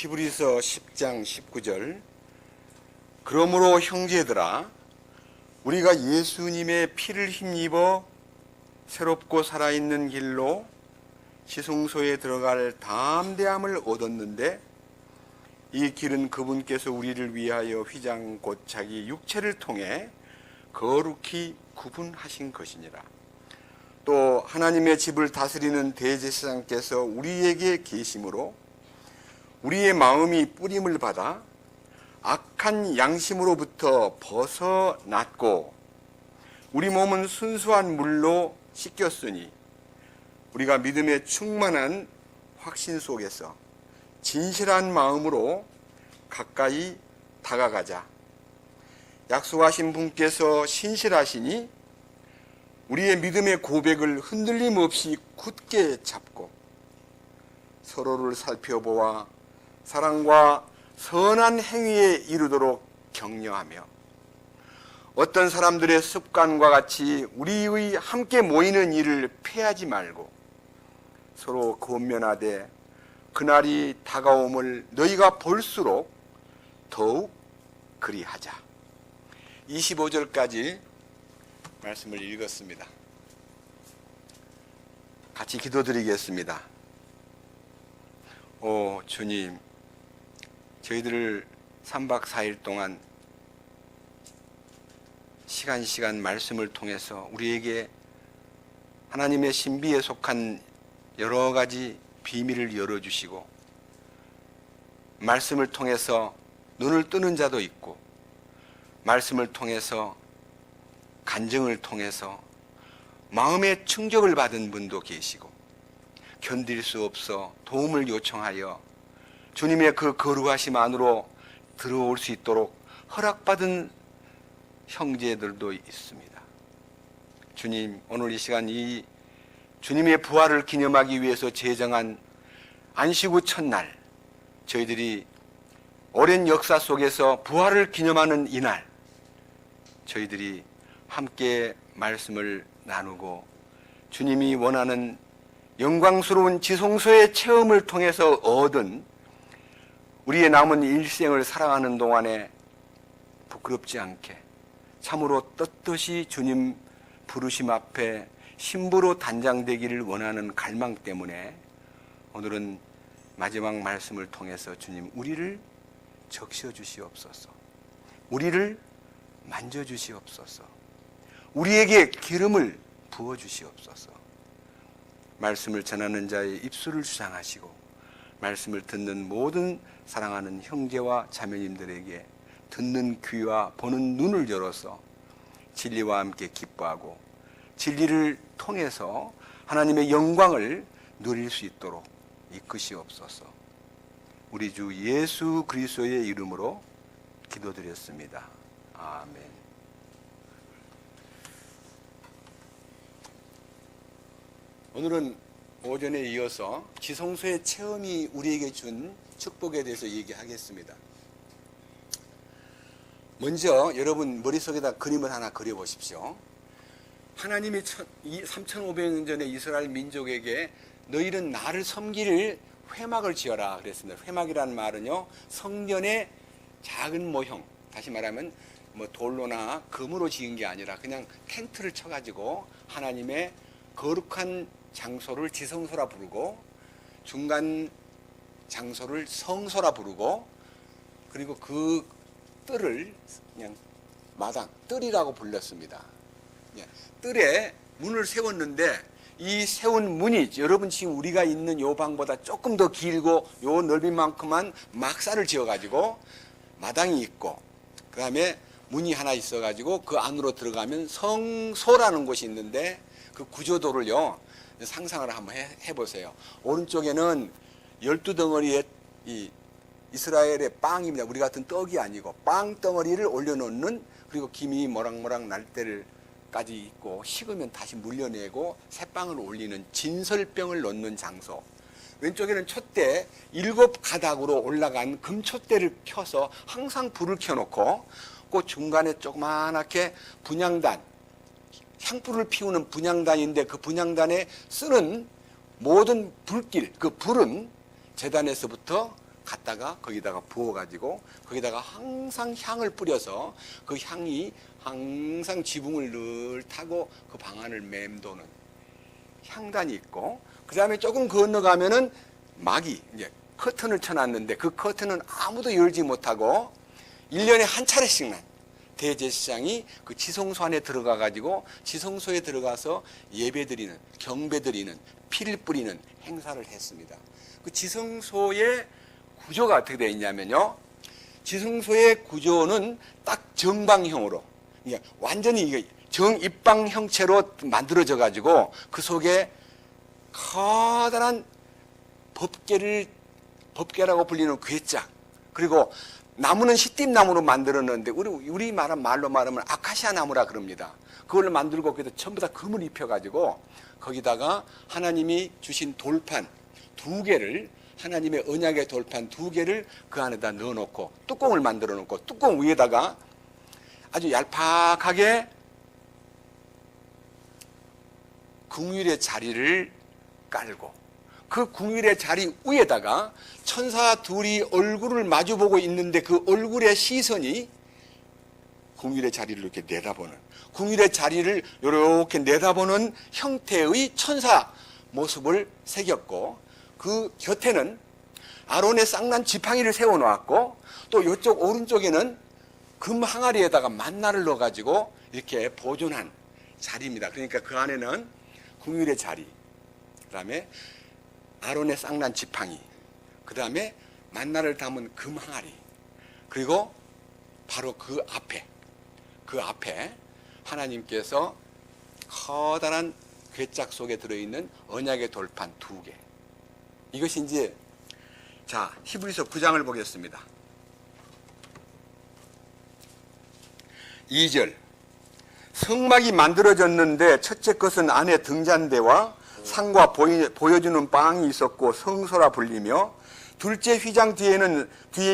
히브리서 10장 19절 그러므로 형제들아 우리가 예수님의 피를 힘입어 새롭고 살아있는 길로 지성소에 들어갈 담대함을 얻었는데 이 길은 그분께서 우리를 위하여 휘장 곧 자기 육체를 통해 거룩히 구분하신 것이니라. 또 하나님의 집을 다스리는 대제사장께서 우리에게 계심으로 우리의 마음이 뿌림을 받아 악한 양심으로부터 벗어났고 우리 몸은 순수한 물로 씻겼으니 우리가 믿음의 충만한 확신 속에서 진실한 마음으로 가까이 다가가자. 약속하신 분께서 신실하시니 우리의 믿음의 고백을 흔들림 없이 굳게 잡고 서로를 살펴보아 사랑과 선한 행위에 이르도록 격려하며 어떤 사람들의 습관과 같이 우리의 함께 모이는 일을 폐하지 말고 서로 권면하되 그날이 다가옴을 너희가 볼수록 더욱 그리하자. 25절까지 말씀을 읽었습니다. 같이 기도드리겠습니다. 오 주님, 저희들을 3박 4일 동안 시간 말씀을 통해서 우리에게 하나님의 신비에 속한 여러 가지 비밀을 열어주시고 말씀을 통해서 눈을 뜨는 자도 있고 말씀을 통해서 간증을 통해서 마음의 충격을 받은 분도 계시고 견딜 수 없어 도움을 요청하여 주님의 그 거룩하심 안으로 들어올 수 있도록 허락받은 형제들도 있습니다. 주님, 오늘 이 시간 이 주님의 부활을 기념하기 위해서 제정한 안식 후 첫날, 저희들이 오랜 역사 속에서 부활을 기념하는 이날, 저희들이 함께 말씀을 나누고 주님이 원하는 영광스러운 지성소의 체험을 통해서 얻은 우리의 남은 일생을 살아가는 동안에 부끄럽지 않게 참으로 떳떳이 주님 부르심 앞에 신부로 단장되기를 원하는 갈망 때문에 오늘은 마지막 말씀을 통해서 주님 우리를 적셔주시옵소서, 우리를 만져주시옵소서, 우리에게 기름을 부어주시옵소서. 말씀을 전하는 자의 입술을 주장하시고 말씀을 듣는 모든 사랑하는 형제와 자매님들에게 듣는 귀와 보는 눈을 열어서 진리와 함께 기뻐하고 진리를 통해서 하나님의 영광을 누릴 수 있도록 이끄시옵소서. 우리 주 예수 그리스도의 이름으로 기도드렸습니다. 아멘. 오늘은 오전에 이어서 지성소의 체험이 우리에게 준 축복에 대해서 얘기하겠습니다. 먼저 여러분 머릿속에다 그림을 하나 그려보십시오. 하나님이 3,500년 전에 이스라엘 민족에게 너희는 나를 섬기를 회막을 지어라 그랬습니다. 회막이라는 말은요, 성전의 작은 모형, 다시 말하면 뭐 돌로나 금으로 지은 게 아니라 그냥 텐트를 쳐가지고 하나님의 거룩한 장소를 지성소라 부르고 중간 장소를 성소라 부르고 그리고 그 뜰을 그냥 마당, 뜰이라고 불렀습니다. 뜰에 문을 세웠는데 이 세운 문이 여러분 지금 우리가 있는 요 방보다 조금 더 길고 요 넓이만큼만 막사를 지어가지고 마당이 있고 그 다음에 문이 하나 있어가지고 그 안으로 들어가면 성소라는 곳이 있는데 그 구조도를요 상상을 한번 해보세요. 오른쪽에는 12덩어리의 이 이스라엘의 빵입니다. 우리 같은 떡이 아니고 빵 덩어리를 올려놓는, 그리고 김이 모락모락 날 때까지 있고 식으면 다시 물려내고 새빵을 올리는 진설병을 놓는 장소. 왼쪽에는 촛대 7가닥으로 올라간 금촛대를 켜서 항상 불을 켜놓고 그 중간에 조그만하게 분향단, 향불을 피우는 분향단인데 그 분향단에 쓰는 모든 불길, 그 불은 제단에서부터 갖다가 거기다가 부어가지고 거기다가 항상 향을 뿌려서 그 향이 항상 지붕을 늘 타고 그 방 안을 맴도는 향단이 있고, 그 다음에 조금 건너가면은 막이 이제 커튼을 쳐놨는데 그 커튼은 아무도 열지 못하고 1년에 한 차례씩 난 대제사장이 그 지성소 안에 들어가 가지고 지성소에 들어가서 예배드리는, 경배드리는, 피를 뿌리는 행사를 했습니다. 그 지성소의 구조가 어떻게 되어 있냐면요, 지성소의 구조는 딱 정방형으로, 그러니까 완전히 정입방 형체로 만들어져 가지고 그 속에 커다란 법궤라고 불리는 괴짝, 그리고 나무는 시띠나무로 만들었는데 우리 말로 말하면 아카시아 나무라 그럽니다. 그걸로 만들고 거기다 전부 다 금을 입혀가지고 거기다가 하나님이 주신 돌판 2개를, 하나님의 언약의 돌판 2개를 그 안에다 넣어놓고 뚜껑을 만들어 놓고 뚜껑 위에다가 아주 얄팍하게 궁율의 자리를 깔고 그 궁율의 자리 위에다가 천사 둘이 얼굴을 마주보고 있는데 그 얼굴의 시선이 궁율의 자리를 이렇게 내다보는, 궁율의 자리를 이렇게 내다보는 형태의 천사 모습을 새겼고, 그 곁에는 아론의 쌍난 지팡이를 세워놓았고, 또 이쪽 오른쪽에는 금 항아리에다가 만나를 넣어가지고 이렇게 보존한 자리입니다. 그러니까 그 안에는 궁율의 자리, 그 다음에 아론의 쌍난 지팡이, 그 다음에 만나를 담은 금 항아리, 그리고 바로 그 앞에 하나님께서 커다란 괴짝 속에 들어있는 언약의 돌판 2개. 이것이 이제, 자, 히브리서 9장을 보겠습니다. 2절. 성막이 만들어졌는데 첫째 것은 안에 등잔대와 상과 보여주는 방이 있었고 성소라 불리며, 둘째 휘장 뒤에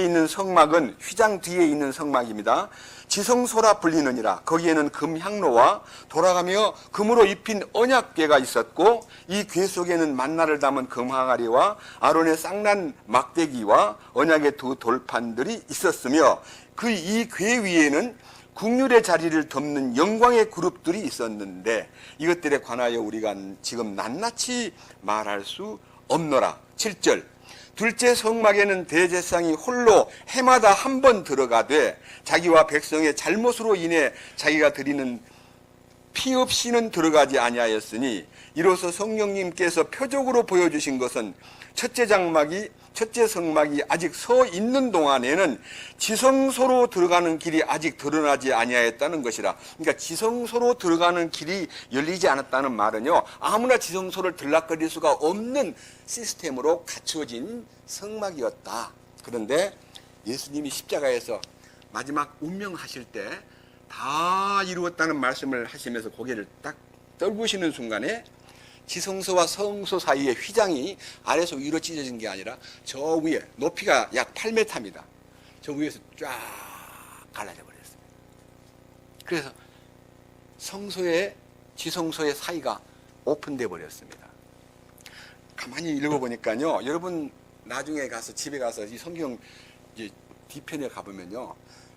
있는 성막은 휘장 뒤에 있는 성막입니다. 지성소라 불리느니라. 거기에는 금향로와 돌아가며 금으로 입힌 언약궤가 있었고, 이 궤 속에는 만나를 담은 금항아리와 아론의 쌍난 막대기와 언약의 2 돌판들이 있었으며, 그 이 궤 위에는 국률의 자리를 덮는 영광의 그룹들이 있었는데 이것들에 관하여 우리가 지금 낱낱이 말할 수 없노라. 7절. 둘째 성막에는 대제사장이 홀로 해마다 한 번 들어가되 자기와 백성의 잘못으로 인해 자기가 드리는 피 없이는 들어가지 아니하였으니, 이로써 성령님께서 표적으로 보여주신 것은 첫째 성막이 아직 서 있는 동안에는 지성소로 들어가는 길이 아직 드러나지 아니하였다는 것이라. 그러니까 지성소로 들어가는 길이 열리지 않았다는 말은요, 아무나 지성소를 들락거릴 수가 없는 시스템으로 갖추어진 성막이었다. 그런데 예수님이 십자가에서 마지막 운명하실 때 다 이루었다는 말씀을 하시면서 고개를 딱 떨구시는 순간에 지성소와 성소 사이의 휘장이 아래에서 위로 찢어진 게 아니라 저 위에 높이가 약 8m입니다. 저 위에서 쫙 갈라져 버렸습니다. 그래서 성소의 지성소의 사이가 오픈돼 버렸습니다. 가만히 읽어보니까요, 여러분 나중에 가서 집에 가서 이 성경 뒤편에 가보면요,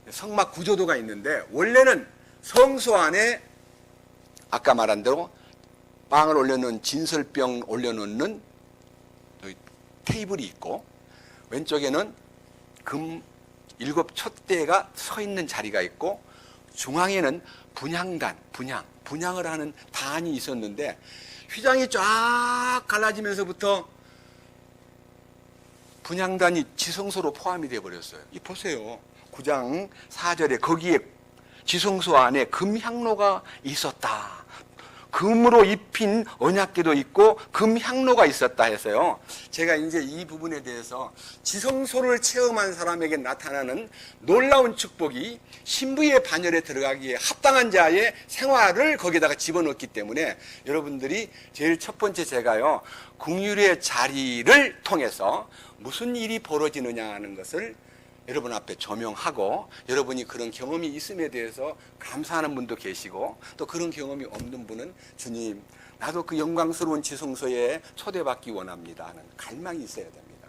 성막 구조도가 있는데 원래는 성소 안에 아까 말한 대로 빵을 올려놓은 진설병 올려놓는 테이블이 있고, 왼쪽에는 금 7촛대가 서 있는 자리가 있고, 중앙에는 분향을 하는 단이 있었는데 휘장이 쫙 갈라지면서부터 분향단이 지성소로 포함이 되어 버렸어요. 이 보세요. 9장 4절에 거기에 지성소 안에 금향로가 있었다. 금으로 입힌 언약궤도 있고 금향로가 있었다 해서요, 제가 이제 이 부분에 대해서 지성소를 체험한 사람에게 나타나는 놀라운 축복이 신부의 반열에 들어가기에 합당한 자의 생활을 거기다가 집어넣기 때문에 여러분들이 제일 첫 번째 제가요, 궁율의 자리를 통해서 무슨 일이 벌어지느냐 하는 것을 여러분 앞에 조명하고, 여러분이 그런 경험이 있음에 대해서 감사하는 분도 계시고, 또 그런 경험이 없는 분은 주님, 나도 그 영광스러운 지성소에 초대받기 원합니다 하는 갈망이 있어야 됩니다.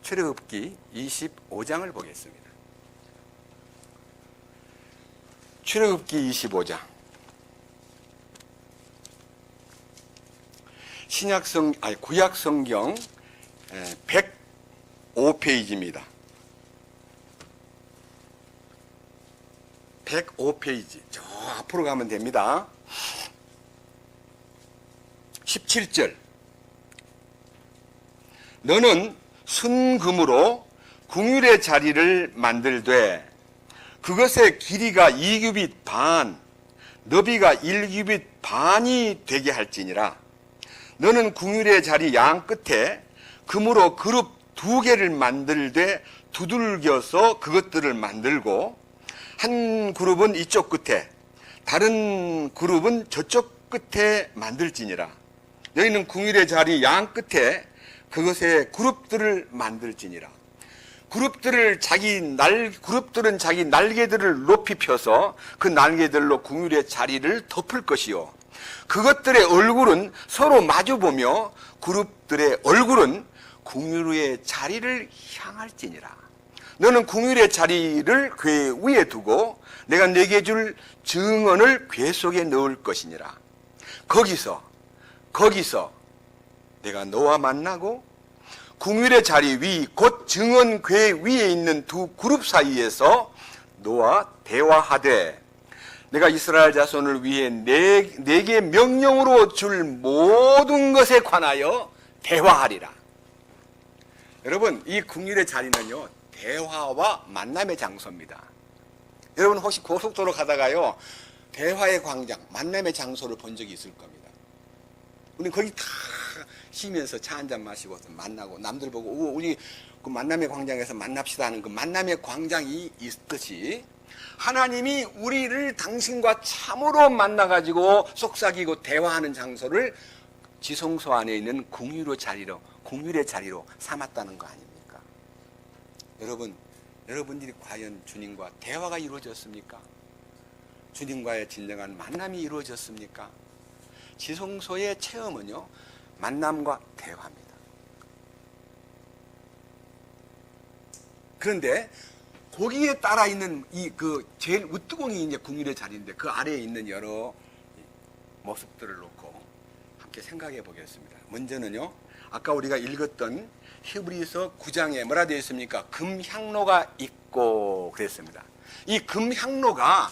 출애굽기 25장을 보겠습니다. 출애굽기 25장. 구약 성경 105페이지입니다. 105페이지. 저 앞으로 가면 됩니다. 17절. 너는 순금으로 궁율의 자리를 만들되 그것의 길이가 2규빗 반, 너비가 1규빗 반이 되게 할지니라. 너는 궁율의 자리 양 끝에 금으로 그룹 2개를 만들되 두들겨서 그것들을 만들고 한 그룹은 이쪽 끝에 다른 그룹은 저쪽 끝에 만들지니라. 너희는 궁율의 자리 양 끝에 그것의 그룹들을 만들지니라. 그룹들은 자기 날개들을 높이 펴서 그 날개들로 궁율의 자리를 덮을 것이요. 그것들의 얼굴은 서로 마주보며 그룹들의 얼굴은 궁율의 자리를 향할지니라. 너는 궁율의 자리를 궤 위에 두고 내가 네게 줄 증언을 궤 속에 넣을 것이니라. 거기서 내가 너와 만나고 궁율의 자리 위 곧 증언 궤 위에 있는 두 그룹 사이에서 너와 대화하되 내가 이스라엘 자손을 위해 내게 명령으로 줄 모든 것에 관하여 대화하리라. 여러분, 이 궁율의 자리는요, 대화와 만남의 장소입니다. 여러분 혹시 고속도로 가다가요, 대화의 광장, 만남의 장소를 본 적이 있을 겁니다. 우리 거기 다 쉬면서 차 한잔 마시고 만나고 남들 보고 우리 그 만남의 광장에서 만납시다 하는 그 만남의 광장이 있듯이 하나님이 우리를 당신과 참으로 만나가지고 속삭이고 대화하는 장소를 지성소 안에 있는 궁율의 자리로 삼았다는 거 아닙니까? 여러분들이 과연 주님과 대화가 이루어졌습니까? 주님과의 진정한 만남이 이루어졌습니까? 지성소의 체험은요, 만남과 대화입니다. 그런데 거기에 따라 있는 제일 우뚜껑이 이제 궁율의 자리인데 그 아래에 있는 여러 모습들을 놓고 함께 생각해 보겠습니다. 먼저는요, 아까 우리가 읽었던 히브리서 9장에 뭐라 되어 있습니까? 금향로가 있고 그랬습니다. 이 금향로가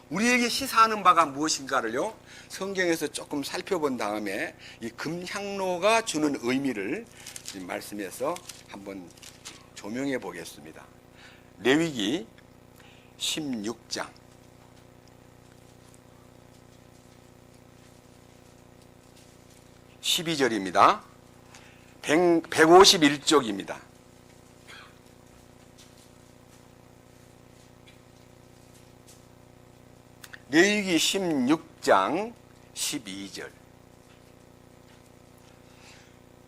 우리에게 시사하는 바가 무엇인가를요, 성경에서 조금 살펴본 다음에 이 금향로가 주는 의미를 말씀해서 한번 조명해 보겠습니다. 레위기 16장 12절입니다. 151쪽입니다. 레위기 16장 12절.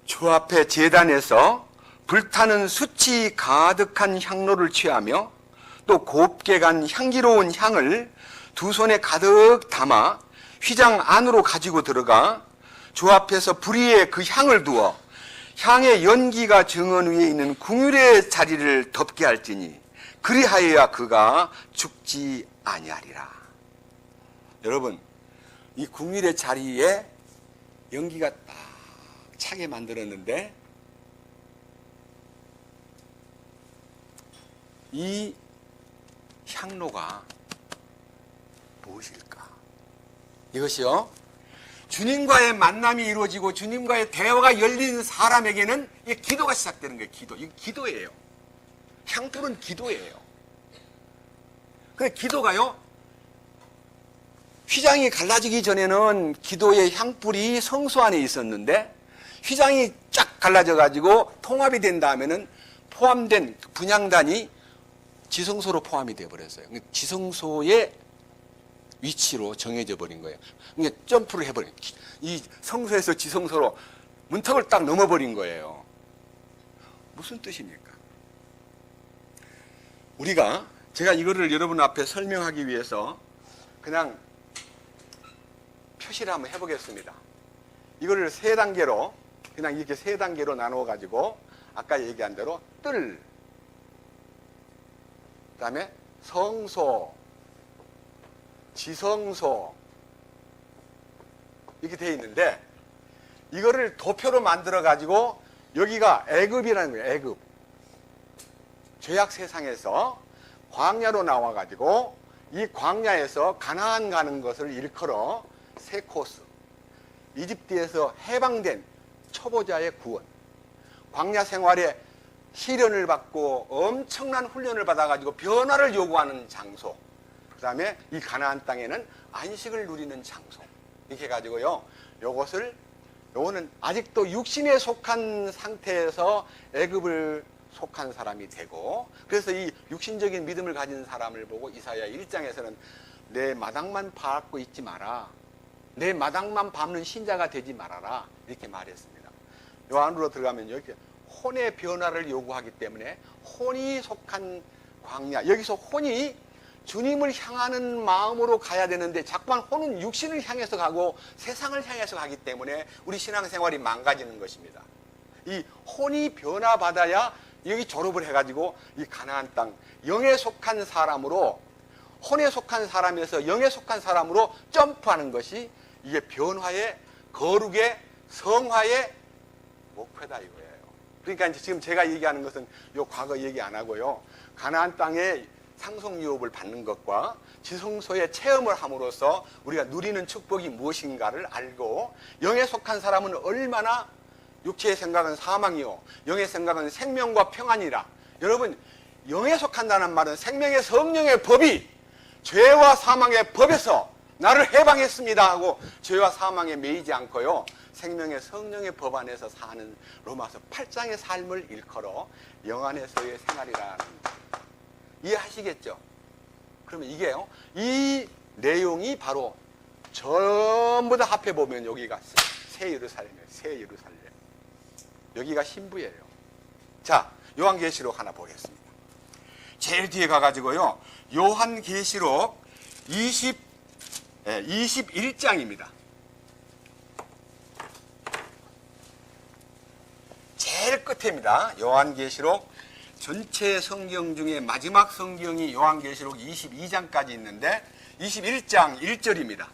주 앞에 제단에서 불타는 숯이 가득한 향로를 취하며 또 곱게 간 향기로운 향을 두 손에 가득 담아 휘장 안으로 가지고 들어가 주 앞에서 불 위에 그 향을 두어 향의 연기가 정원 위에 있는 궁율의 자리를 덮게 할지니 그리하여야 그가 죽지 아니하리라. 여러분, 이 궁율의 자리에 연기가 딱 차게 만들었는데 이 향로가 무엇일까? 이것이요, 주님과의 만남이 이루어지고 주님과의 대화가 열린 사람에게는 이 기도가 시작되는 거예요. 이 기도예요. 향불은 기도예요. 근데 기도가요, 휘장이 갈라지기 전에는 기도의 향불이 성소 안에 있었는데 휘장이 쫙 갈라져 가지고 통합이 된 다음에는 포함된 분향단이 지성소로 포함이 되어 버렸어요. 지성소의 위치로 정해져 버린 거예요. 그러니까 점프를 해버린, 이 성소에서 지성소로 문턱을 딱 넘어버린 거예요. 무슨 뜻입니까? 제가 이거를 여러분 앞에 설명하기 위해서 그냥 표시를 한번 해보겠습니다. 이거를 세 단계로, 그냥 이렇게 세 단계로 나누어 가지고 아까 얘기한 대로 뜰, 그 다음에 성소, 지성소 이렇게 되어 있는데, 이거를 도표로 만들어 가지고 여기가 애굽이라는 거예요. 애굽. 죄악 세상에서 광야로 나와 가지고 이 광야에서 가나안 가는 것을 일컬어 세 코스. 이집트에서 해방된 초보자의 구원, 광야 생활에 시련을 받고 엄청난 훈련을 받아가지고 변화를 요구하는 장소, 그 다음에 이 가나안 땅에는 안식을 누리는 장소, 이렇게 해가지고요, 요거는 아직도 육신에 속한 상태에서 애굽을 속한 사람이 되고, 그래서 이 육신적인 믿음을 가진 사람을 보고 이사야 1장에서는 내 마당만 밟고 있지 마라, 내 마당만 밟는 신자가 되지 말아라, 이렇게 말했습니다. 요 안으로 들어가면 이렇게 혼의 변화를 요구하기 때문에 혼이 속한 광야, 여기서 혼이 주님을 향하는 마음으로 가야 되는데 자꾸만 혼은 육신을 향해서 가고 세상을 향해서 가기 때문에 우리 신앙생활이 망가지는 것입니다. 이 혼이 변화받아야 여기 졸업을 해가지고 이 가나안 땅, 영에 속한 사람으로, 혼에 속한 사람에서 영에 속한 사람으로 점프하는 것이 이게 변화의, 거룩의, 성화의 목표다 이거예요. 그러니까 이제 지금 제가 얘기하는 것은 요 과거 얘기 안 하고요, 가나안 땅의 상속 유업을 받는 것과 지성소의 체험을 함으로써 우리가 누리는 축복이 무엇인가를 알고, 영에 속한 사람은 얼마나, 육체의 생각은 사망이요 영의 생각은 생명과 평안이라. 여러분, 영에 속한다는 말은 생명의 성령의 법이 죄와 사망의 법에서 나를 해방했습니다 하고 죄와 사망에 매이지 않고요, 생명의 성령의 법 안에서 사는 로마서 8장의 삶을 일컬어 영 안에서의 생활이라는, 이해하시겠죠? 그러면 이게요, 이 내용이 바로 전부 다 합해보면 여기가 새 예루살렘이에요. 새 예루살렘. 여기가 신부예요. 자, 요한계시록 하나 보겠습니다. 제일 뒤에 가가지고요, 요한계시록 21장입니다. 제일 끝입니다. 요한계시록 전체 성경 중에 마지막 성경이 요한계시록 22장까지 있는데 21장 1절입니다.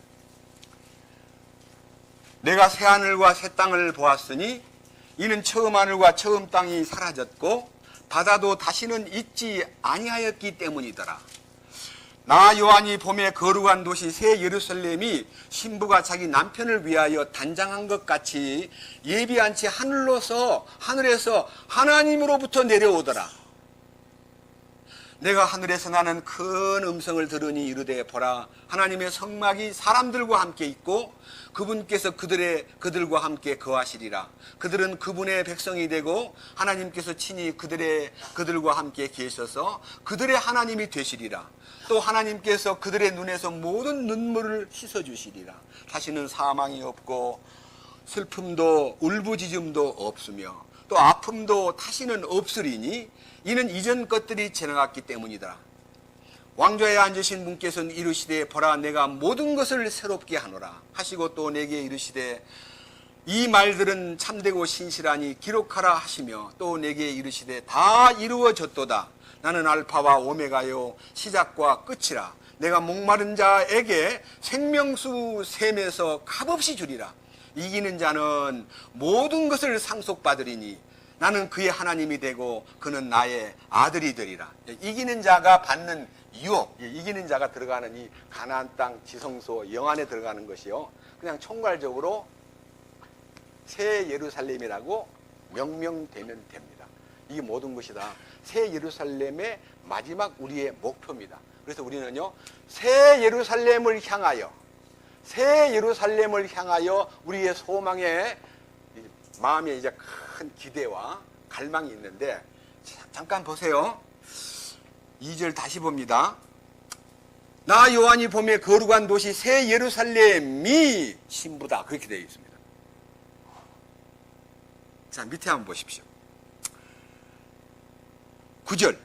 내가 새 하늘과 새 땅을 보았으니 이는 처음 하늘과 처음 땅이 사라졌고 바다도 다시는 있지 아니하였기 때문이더라. 나 요한이 봄에 거룩한 도시 새 예루살렘이 신부가 자기 남편을 위하여 단장한 것 같이 예비한 채 하늘에서 하나님으로부터 내려오더라. 내가 하늘에서 나는 큰 음성을 들으니 이르되, 보라, 하나님의 성막이 사람들과 함께 있고 그분께서 그들과 함께 거하시리라. 그들은 그분의 백성이 되고 하나님께서 친히 그들과 함께 계셔서 그들의 하나님이 되시리라. 또 하나님께서 그들의 눈에서 모든 눈물을 씻어주시리라. 다시는 사망이 없고 슬픔도 울부짖음도 없으며 또 아픔도 다시는 없으리니 이는 이전 것들이 지나갔기 때문이다. 왕좌에 앉으신 분께서는 이르시되, 보라, 내가 모든 것을 새롭게 하노라 하시고 또 내게 이르시되, 이 말들은 참되고 신실하니 기록하라 하시며 또 내게 이르시되, 다 이루어졌도다. 나는 알파와 오메가요 시작과 끝이라. 내가 목마른 자에게 생명수 샘에서 값없이 주리라. 이기는 자는 모든 것을 상속받으리니 나는 그의 하나님이 되고 그는 나의 아들이 되리라. 이기는 자가 받는 유업, 이기는 자가 들어가는 이 가나안 땅 지성소 영 안에 들어가는 것이요, 그냥 총괄적으로 새 예루살렘이라고 명명되면 됩니다. 이게 모든 것이다. 새 예루살렘의 마지막 우리의 목표입니다. 그래서 우리는요, 새 예루살렘을 향하여 우리의 소망에 마음에 이제 큰 기대와 갈망이 있는데, 잠깐 보세요. 2절 다시 봅니다. 나 요한이 봄에 거룩한 도시 새 예루살렘이 신부다, 그렇게 되어 있습니다. 자, 밑에 한번 보십시오. 9절.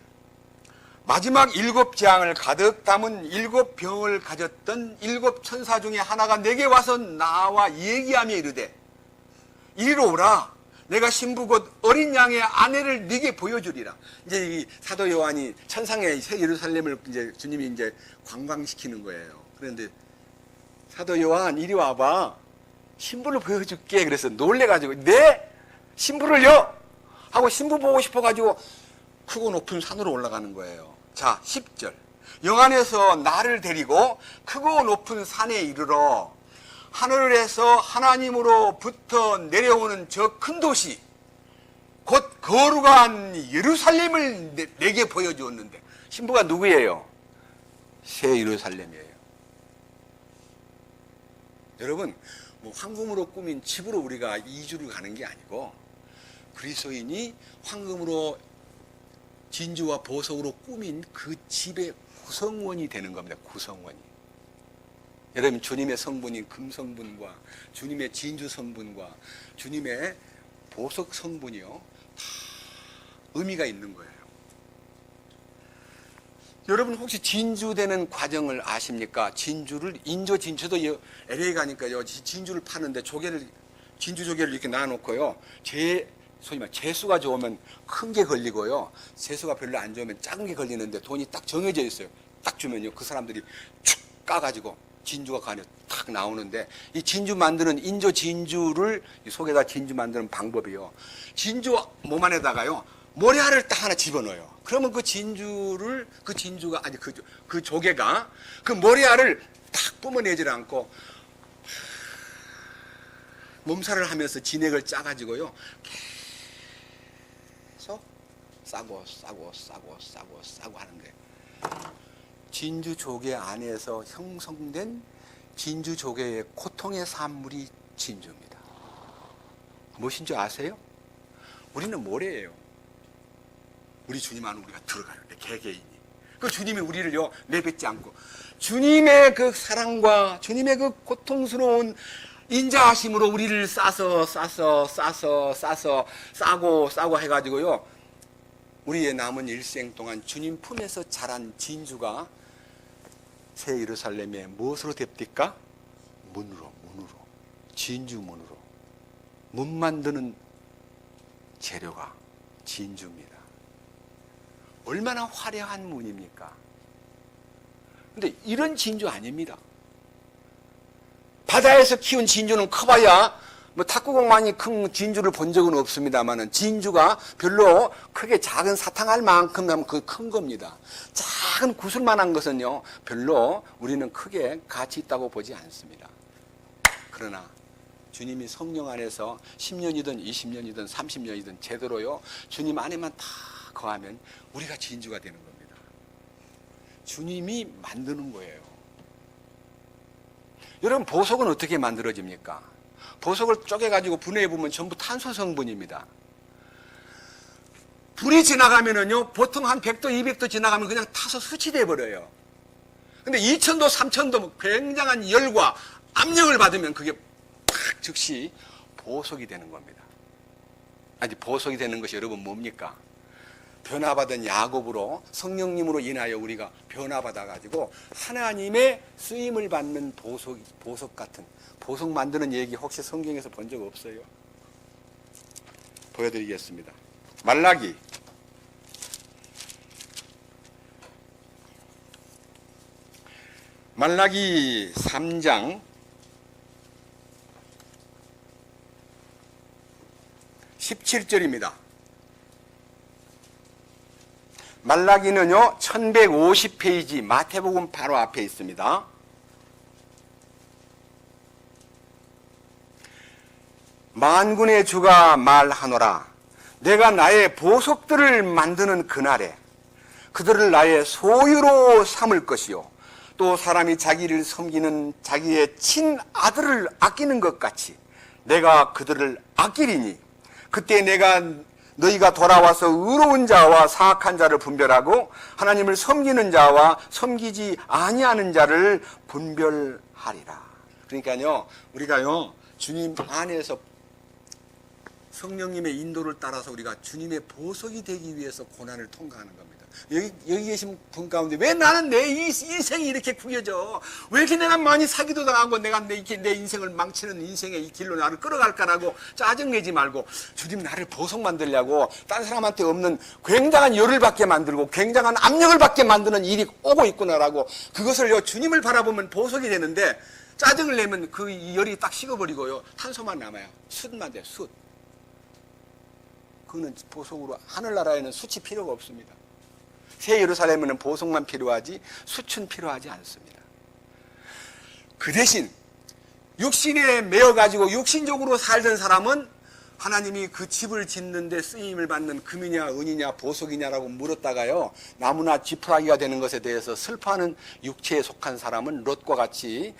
마지막 7재앙을 가득 담은 7병을 가졌던 7천사 중에 하나가 내게 와서 나와 얘기하며 이르되, 이리로 오라. 내가 신부 곧 어린 양의 아내를 네게 보여주리라. 이제 이 사도 요한이 천상의 새 예루살렘을 이제 주님이 이제 관광시키는 거예요. 그런데 사도 요한 이리 와봐. 신부를 보여줄게. 그래서 놀래가지고 네? 신부를요? 하고 신부 보고 싶어가지고 크고 높은 산으로 올라가는 거예요. 자, 10절. 영안에서 나를 데리고 크고 높은 산에 이르러 하늘에서 하나님으로부터 내려오는 저 큰 도시 곧 거룩한 예루살렘을 내게 보여주었는데 신부가 누구예요? 새 예루살렘이에요. 여러분, 뭐 황금으로 꾸민 집으로 우리가 이주를 가는 게 아니고 그리스도인이 황금으로 진주와 보석으로 꾸민 그 집의 구성원이 되는 겁니다. 구성원이. 여러분, 주님의 성분인 금성분과 주님의 진주 성분과 주님의 보석 성분이요, 다 의미가 있는 거예요. 여러분, 혹시 진주되는 과정을 아십니까? 진주를, 인조 진주도 LA 가니까요, 진주를 파는데 진주 조개를 이렇게 놔놓고요, 소위 말 재수가 좋으면 큰 게 걸리고요, 재수가 별로 안 좋으면 작은 게 걸리는데 돈이 딱 정해져 있어요. 딱 주면요, 그 사람들이 축 까가지고 진주가 그 안에 탁 나오는데, 이 진주 만드는 인조 진주를 속에다 진주 만드는 방법이요, 진주 몸 안에다가요 모래알을 딱 하나 집어넣어요. 그러면 그 진주가 아니 그 조개가 그 모래알을 딱 뿜어내질 않고 몸살을 하면서 진액을 짜가지고요 계속 싸고 하는 거예요. 진주 조개 안에서 형성된 진주 조개의 고통의 산물이 진주입니다. 무엇인 줄 아세요? 우리는 모래예요. 우리 주님 안에 우리가 들어가요. 개개인이. 그 주님이 우리를요 내뱉지 않고 주님의 그 사랑과 주님의 그 고통스러운 인자하심으로 우리를 싸고 해가지고요, 우리의 남은 일생 동안 주님 품에서 자란 진주가 새 예루살렘에 무엇으로 됩니까? 문으로. 진주 문으로. 문 만드는 재료가 진주입니다. 얼마나 화려한 문입니까? 근데 이런 진주 아닙니다. 바다에서 키운 진주는 커봐야 뭐 탁구공만이 큰 진주를 본 적은 없습니다만은 진주가 별로 크게 작은 사탕알 만큼 그 큰 겁니다. 작은 구슬만한 것은요 별로 우리는 크게 가치 있다고 보지 않습니다. 그러나 주님이 성령 안에서 10년이든 20년이든 30년이든 제대로요 주님 안에만 다 거하면 우리가 진주가 되는 겁니다. 주님이 만드는 거예요. 여러분, 보석은 어떻게 만들어집니까? 보석을 쪼개가지고 분해해보면 전부 탄소 성분입니다. 불이 지나가면은요, 보통 한 100도, 200도 지나가면 그냥 타서 수치돼 버려요. 근데 2000도, 3000도 굉장한 열과 압력을 받으면 그게 팍 즉시 보석이 되는 겁니다. 아니, 보석이 되는 것이 여러분 뭡니까? 변화받은 야곱으로 성령님으로 인하여 우리가 변화받아가지고 하나님의 쓰임을 받는 보석 같은, 보석 만드는 얘기 혹시 성경에서 본 적 없어요? 보여드리겠습니다. 말라기 3장 17절입니다. 말라기는요 1150페이지 마태복음 바로 앞에 있습니다. 만군의 주가 말하노라. 내가 나의 보석들을 만드는 그날에 그들을 나의 소유로 삼을 것이요, 또 사람이 자기를 섬기는 자기의 친아들을 아끼는 것 같이 내가 그들을 아끼리니, 그때 내가 너희가 돌아와서 의로운 자와 사악한 자를 분별하고 하나님을 섬기는 자와 섬기지 아니하는 자를 분별하리라. 그러니까요 우리가요 주님 안에서 성령님의 인도를 따라서 우리가 주님의 보석이 되기 위해서 고난을 통과하는 겁니다. 여기 계신 분 가운데 왜 나는 내 인생이 이렇게 구겨져? 왜 이렇게 내가 많이 사기도 당하고 내가 내 인생을 망치는 인생의 이 길로 나를 끌어갈까라고 짜증내지 말고 주님 나를 보석 만들려고 딴 사람한테 없는 굉장한 열을 받게 만들고 굉장한 압력을 받게 만드는 일이 오고 있구나라고 그것을 주님을 바라보면 보석이 되는데 짜증을 내면 그 열이 딱 식어버리고요. 탄소만 남아요. 숯만 돼요. 숯. 그거는 보석으로 하늘나라에는 숯이 필요가 없습니다. 새 예루살렘에는 보석만 필요하지 숯은 필요하지 않습니다. 그 대신 육신에 매여가지고 육신적으로 살던 사람은 하나님이 그 집을 짓는데 쓰임을 받는 금이냐 은이냐 보석이냐라고 물었다가요. 나무나 지푸라기가 되는 것에 대해서 슬퍼하는 육체에 속한 사람은 롯과 같이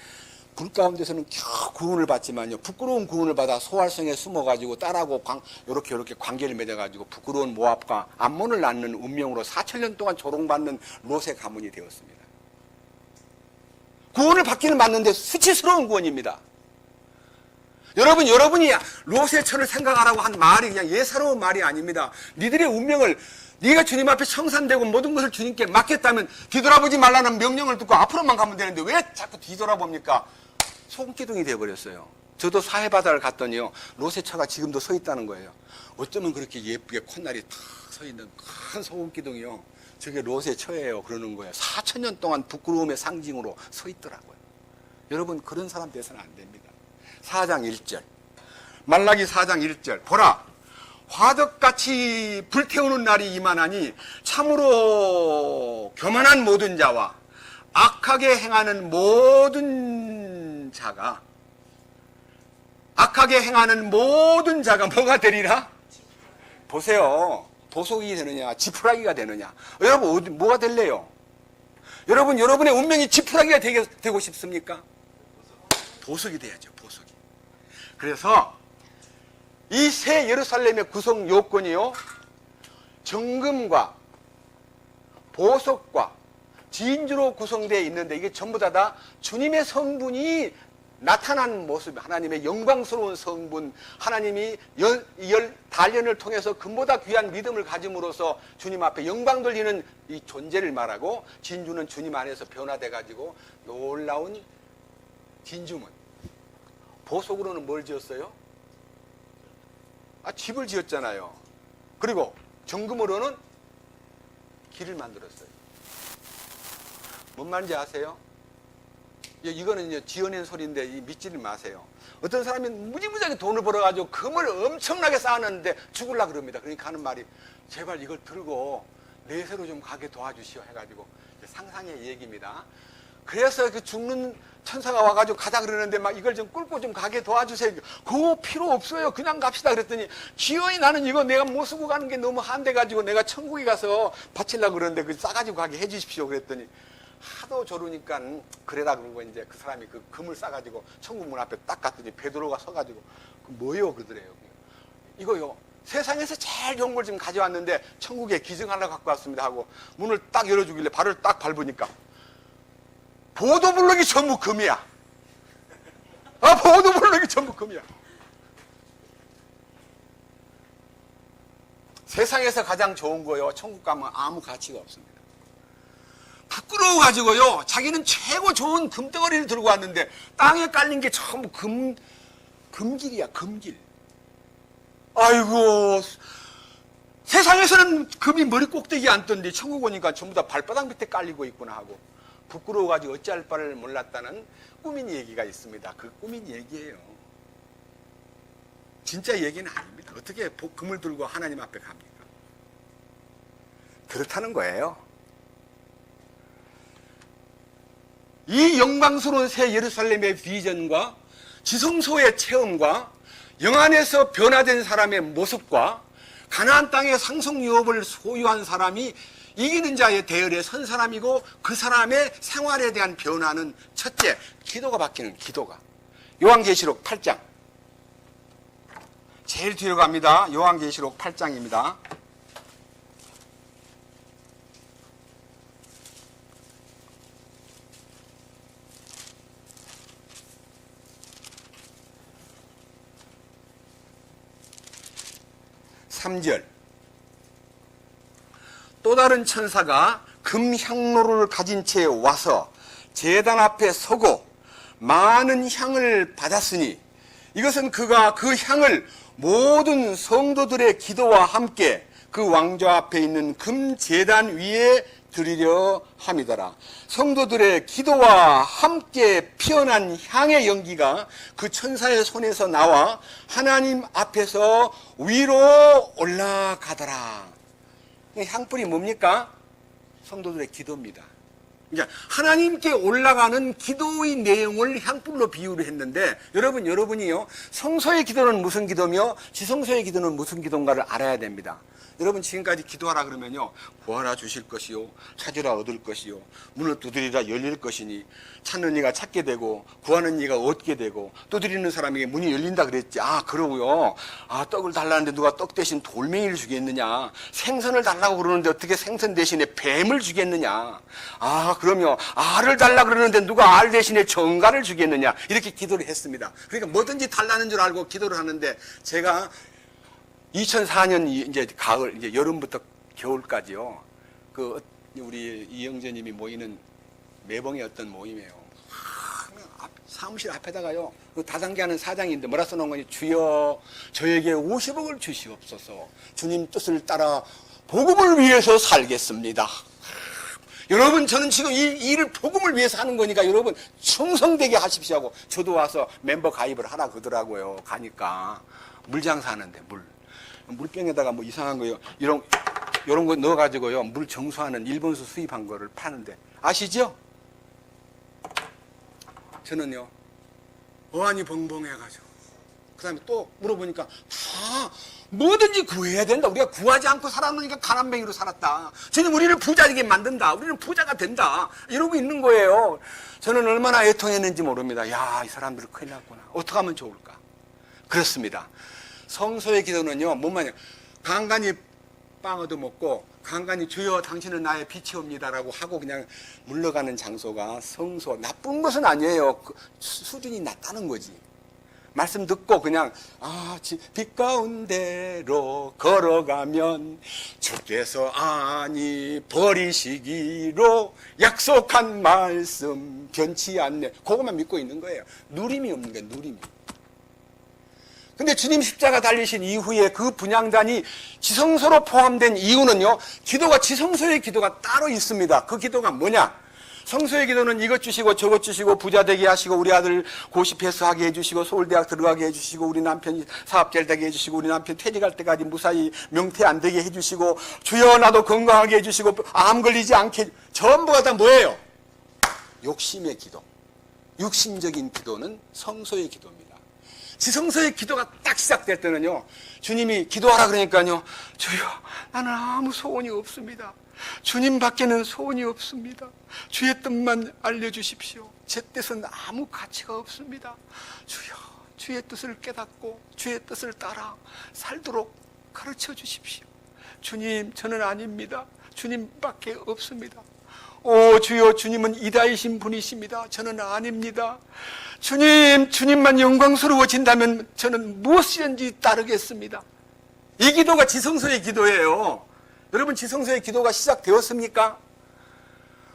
불 가운데서는 겨우 구원을 받지만요. 부끄러운 구원을 받아 소활성에 숨어가지고 딸하고 이렇게 관계를 맺어가지고 부끄러운 모압과 암몬을 낳는 운명으로 4,000년 동안 조롱받는 롯의 가문이 되었습니다. 구원을 받기는 받는데 수치스러운 구원입니다. 여러분이 롯의 처를 생각하라고 한 말이 그냥 예사로운 말이 아닙니다. 니들의 운명을 네가 주님 앞에 청산되고 모든 것을 주님께 맡겼다면 뒤돌아보지 말라는 명령을 듣고 앞으로만 가면 되는데 왜 자꾸 뒤돌아봅니까? 소금기둥이 되어버렸어요. 저도 사해바다를 갔더니요. 롯의 처가 지금도 서 있다는 거예요. 어쩌면 그렇게 예쁘게 콧날이 탁 서 있는 큰 소금기둥이요. 저게 롯의 처예요. 그러는 거예요. 4,000년 동안 부끄러움의 상징으로 서 있더라고요. 여러분 그런 사람 돼서는 안 됩니다. 4장 1절 말라기 4장 1절 보라 화덕같이 불태우는 날이 임하나니 참으로 교만한 모든 자와 악하게 행하는 모든 자가 뭐가 되리라? 보세요. 보석이 되느냐 지푸라기가 되느냐. 여러분 뭐가 될래요? 여러분의 운명이 지푸라기가 되고 싶습니까? 보석이 돼야죠. 보석이. 그래서 이 새 예루살렘의 구성 요건이요. 정금과 보석과 진주로 구성되어 있는데 이게 전부 다 주님의 성분이 나타난 모습, 하나님의 영광스러운 성분, 하나님이 단련을 통해서 금보다 귀한 믿음을 가짐으로써 주님 앞에 영광 돌리는 이 존재를 말하고 진주는 주님 안에서 변화돼 가지고 놀라운 진주문. 보석으로는 뭘 지었어요? 집을 지었잖아요. 그리고 정금으로는 길을 만들었어요. 뭔 말인지 아세요? 이거는 이제 지어낸 소리인데 믿지는 마세요. 어떤 사람이 무지무지하게 돈을 벌어가지고 금을 엄청나게 쌓았는데 죽으려고 그럽니다. 그러니까 하는 말이 제발 이걸 들고 내세로 좀 가게 도와주시오 해가지고 상상의 얘기입니다. 그래서 그 죽는 천사가 와가지고 가자 그러는데 막 이걸 좀 끌고 좀 가게 도와주세요. 그거 필요 없어요. 그냥 갑시다 그랬더니 기어이 나는 이거 내가 못 쓰고 가는 게 너무 한대가지고 내가 천국에 가서 바치려고 그러는데 그 싸가지고 가게 해주십시오 그랬더니 하도 조르니까 그래라 그러고 이제 그 사람이 그 금을 싸가지고 천국 문 앞에 딱 갔더니 베드로가 서가지고 그 뭐예요 그러더래요. 이거요. 세상에서 제일 좋은 걸 지금 가져왔는데 천국에 기증 하나 갖고 왔습니다 하고 문을 딱 열어주길래 발을 딱 밟으니까 보도블록이 전부 금이야. 보도블록이 전부 금이야. 세상에서 가장 좋은 거요. 천국 가면 아무 가치가 없습니다. 부끄러워가지고요. 자기는 최고 좋은 금덩어리를 들고 왔는데 땅에 깔린 게 전부 금길이야. 금길. 아이고 세상에서는 금이 머리 꼭대기에 앉던데 천국 오니까 전부 다 발바닥 밑에 깔리고 있구나 하고 부끄러워가지고 어찌할 바를 몰랐다는 꾸민 얘기가 있습니다. 그 꾸민 얘기예요. 진짜 얘기는 아닙니다. 어떻게 금을 들고 하나님 앞에 갑니까? 그렇다는 거예요. 이 영광스러운 새 예루살렘의 비전과 지성소의 체험과 영안에서 변화된 사람의 모습과 가나안 땅의 상속 유업을 소유한 사람이 이기는 자의 대열에 선 사람이고 그 사람의 생활에 대한 변화는 첫째, 기도가 바뀌는 기도가. 요한계시록 8장. 제일 뒤로 갑니다. 요한계시록 8장입니다. (3절) 또 다른 천사가 금향로를 가진 채 와서 제단 앞에 서고 많은 향을 받았으니 이것은 그가 그 향을 모든 성도들의 기도와 함께 그 왕좌 앞에 있는 금제단 위에 드리려 함이더라. 성도들의 기도와 함께 피어난 향의 연기가 그 천사의 손에서 나와 하나님 앞에서 위로 올라가더라. 향불이 뭡니까? 성도들의 기도입니다. 그러니까 하나님께 올라가는 기도의 내용을 향불로 비유를 했는데 여러분이요, 성소의 기도는 무슨 기도며 지성소의 기도는 무슨 기도인가를 알아야 됩니다. 여러분 지금까지 기도하라 그러면요, 구하라 주실 것이요, 찾으라 얻을 것이요, 문을 두드리라 열릴 것이니, 찾는 이가 찾게 되고 구하는 이가 얻게 되고 두드리는 사람에게 문이 열린다 그랬지. 그러고요, 떡을 달라는데 누가 떡 대신 돌멩이를 주겠느냐, 생선을 달라고 그러는데 어떻게 생선 대신에 뱀을 주겠느냐, 그러면 알을 달라 그러는데 누가 알 대신에 정갈을 주겠느냐, 이렇게 기도를 했습니다. 그러니까 뭐든지 달라는 줄 알고 기도를 하는데, 제가 2004년 이제 가을, 이제 여름부터 겨울까지요, 우리 이영재님이 모이는 매봉의 어떤 모임이에요. 사무실 앞에다가요, 다단계 하는 사장인데 뭐라 써놓은 거니, 주여 저에게 50억을 주시옵소서, 주님 뜻을 따라 복음을 위해서 살겠습니다. 여러분, 저는 지금 이 일을 복음을 위해서 하는 거니까 여러분 충성되게 하십시오 하고, 저도 와서 멤버 가입을 하라 그러더라고요. 가니까 물장사 하는데 물병에다가 뭐 이상한 거요, 이런 거 넣어가지고요, 물 정수하는 일본수 수입한 거를 파는데, 아시죠? 저는요, 어안이 벙벙해가지고, 그 다음에 또 물어보니까 다 뭐든지 구해야 된다. 우리가 구하지 않고 살았으니까 가난뱅이로 살았다. 저는 우리를 부자되게 만든다. 우리는 부자가 된다. 이러고 있는 거예요. 저는 얼마나 애통했는지 모릅니다. 이 사람들 큰일 났구나. 어떻게 하면 좋을까? 그렇습니다. 성소의 기도는요, 뭐마냐, 간간히 빵 얻어먹고 간간히 주여 당신은 나의 빛이옵니다라고 하고 그냥 물러가는 장소가 성소. 나쁜 것은 아니에요. 수준이 낮다는 거지. 말씀 듣고 그냥 빛 가운데로 걸어가면 주께서 아니 버리시기로 약속한 말씀 변치 않네. 그것만 믿고 있는 거예요. 누림이 없는 거예요. 누림이. 근데 주님 십자가 달리신 이후에 그 분향단이 지성소로 포함된 이유는요, 기도가, 지성소의 기도가 따로 있습니다. 그 기도가 뭐냐? 성소의 기도는 이것 주시고 저것 주시고 부자 되게 하시고 우리 아들 고시 패스하게 해주시고 서울대학 들어가게 해주시고 우리 남편 사업 잘 되게 해주시고 우리 남편 퇴직할 때까지 무사히 명퇴 안 되게 해주시고 주여 나도 건강하게 해주시고 암 걸리지 않게, 전부가 다 뭐예요? 욕심의 기도. 육심적인 기도는 성소의 기도입니다. 지성소의 기도가 딱 시작될 때는요, 주님이 기도하라 그러니까요, 주여 나는 아무 소원이 없습니다. 주님 밖에는 소원이 없습니다. 주의 뜻만 알려주십시오. 제 뜻은 아무 가치가 없습니다. 주여 주의 뜻을 깨닫고 주의 뜻을 따라 살도록 가르쳐 주십시오. 주님 저는 아닙니다. 주님밖에 없습니다. 오 주여, 주님은 이다이신 분이십니다. 저는 아닙니다. 주님만 영광스러워진다면 저는 무엇이든지 따르겠습니다. 이 기도가 지성소의 기도예요. 여러분, 지성소의 기도가 시작되었습니까?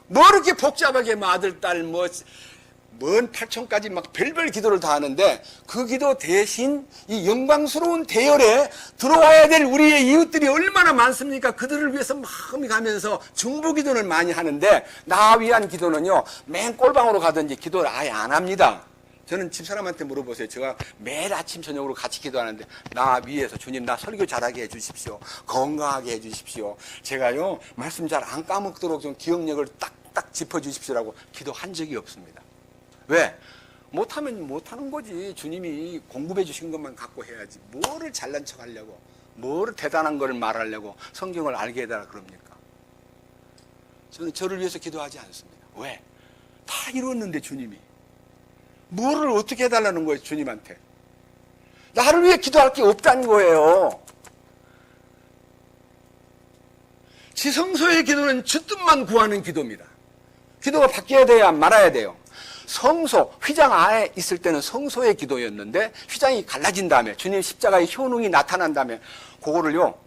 뭐 이렇게 복잡하게 아들, 딸, 먼 팔촌까지 막 별별 기도를 다 하는데, 그 기도 대신 이 영광스러운 대열에 들어와야 될 우리의 이웃들이 얼마나 많습니까? 그들을 위해서 마음이 가면서 중보 기도를 많이 하는데, 나 위한 기도는요, 맨 꼴방으로 가든지 기도를 아예 안 합니다. 저는 집사람한테 물어보세요. 제가 매일 아침 저녁으로 같이 기도하는데, 나 위해서 주님 나 설교 잘하게 해주십시오. 건강하게 해주십시오. 제가요 말씀 잘 안 까먹도록 좀 기억력을 딱딱 짚어주십시오라고 기도한 적이 없습니다. 왜? 못하면 못하는 거지. 주님이 공급해 주신 것만 갖고 해야지. 뭐를 잘난 척 하려고, 뭐를 대단한 걸 말하려고 성경을 알게 해달라 그럽니까? 저는 저를 위해서 기도하지 않습니다. 왜? 다 이루었는데 주님이 뭐를 어떻게 해달라는 거예요? 주님한테 나를 위해 기도할 게 없다는 거예요. 지성소의 기도는 주 뜻만 구하는 기도입니다. 기도가 바뀌어야 돼야 말아야 돼요. 성소, 휘장 안에 있을 때는 성소의 기도였는데, 휘장이 갈라진 다음에 주님 십자가의 효능이 나타난 다음에 그거를요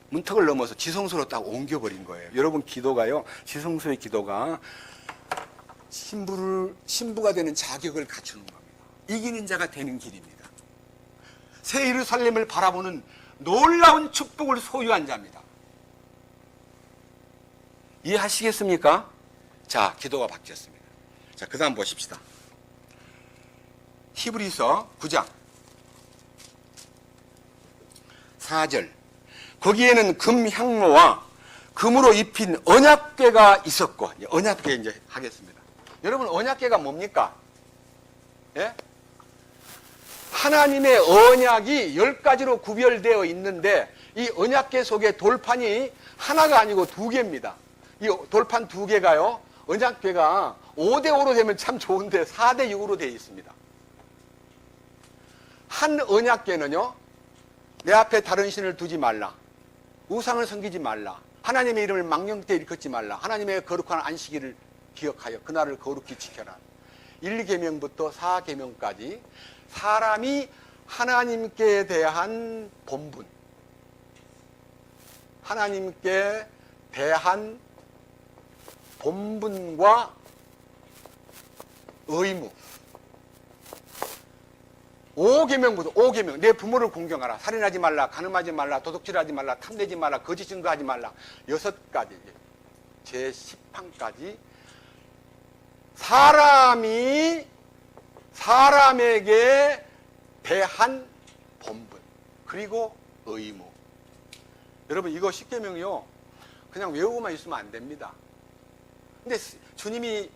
문턱을 넘어서 지성소로 딱 옮겨버린 거예요. 여러분 기도가요, 지성소의 기도가 신부가 되는 자격을 갖추는 겁니다. 이기는 자가 되는 길입니다. 새 예루살렘을 바라보는 놀라운 축복을 소유한 자입니다. 이해하시겠습니까? 자, 기도가 바뀌었습니다. 자, 그 다음 보십시다. 히브리서 9장 4절. 거기에는 금향로와 금으로 입힌 언약궤가 있었고, 언약궤 이제 하겠습니다. 여러분, 언약궤가 뭡니까? 예? 하나님의 언약이 10가지로 구별되어 있는데, 이 언약궤 속에 돌판이 하나가 아니고 2개입니다. 이 돌판 2개가요, 언약궤가 5대5로 되면 참 좋은데 4대6으로 되어 있습니다. 한 언약궤는요, 내 앞에 다른 신을 두지 말라, 우상을 섬기지 말라, 하나님의 이름을 망령되이 일컫지 말라, 하나님의 거룩한 안식일을 기억하여 그날을 거룩히 지켜라. 1계명부터 4계명까지 사람이 하나님께 대한 본분, 하나님께 대한 본분과 의무, 5계명부터 5계명, 내 부모를 공경하라, 살인하지 말라, 간음하지 말라, 도둑질하지 말라, 탐내지 말라, 거짓 증거하지 말라, 6가지 제10항까지 사람이 사람에게 대한 본분 그리고 의무. 여러분, 이거 10계명이요 그냥 외우고만 있으면 안 됩니다. 근데 주님이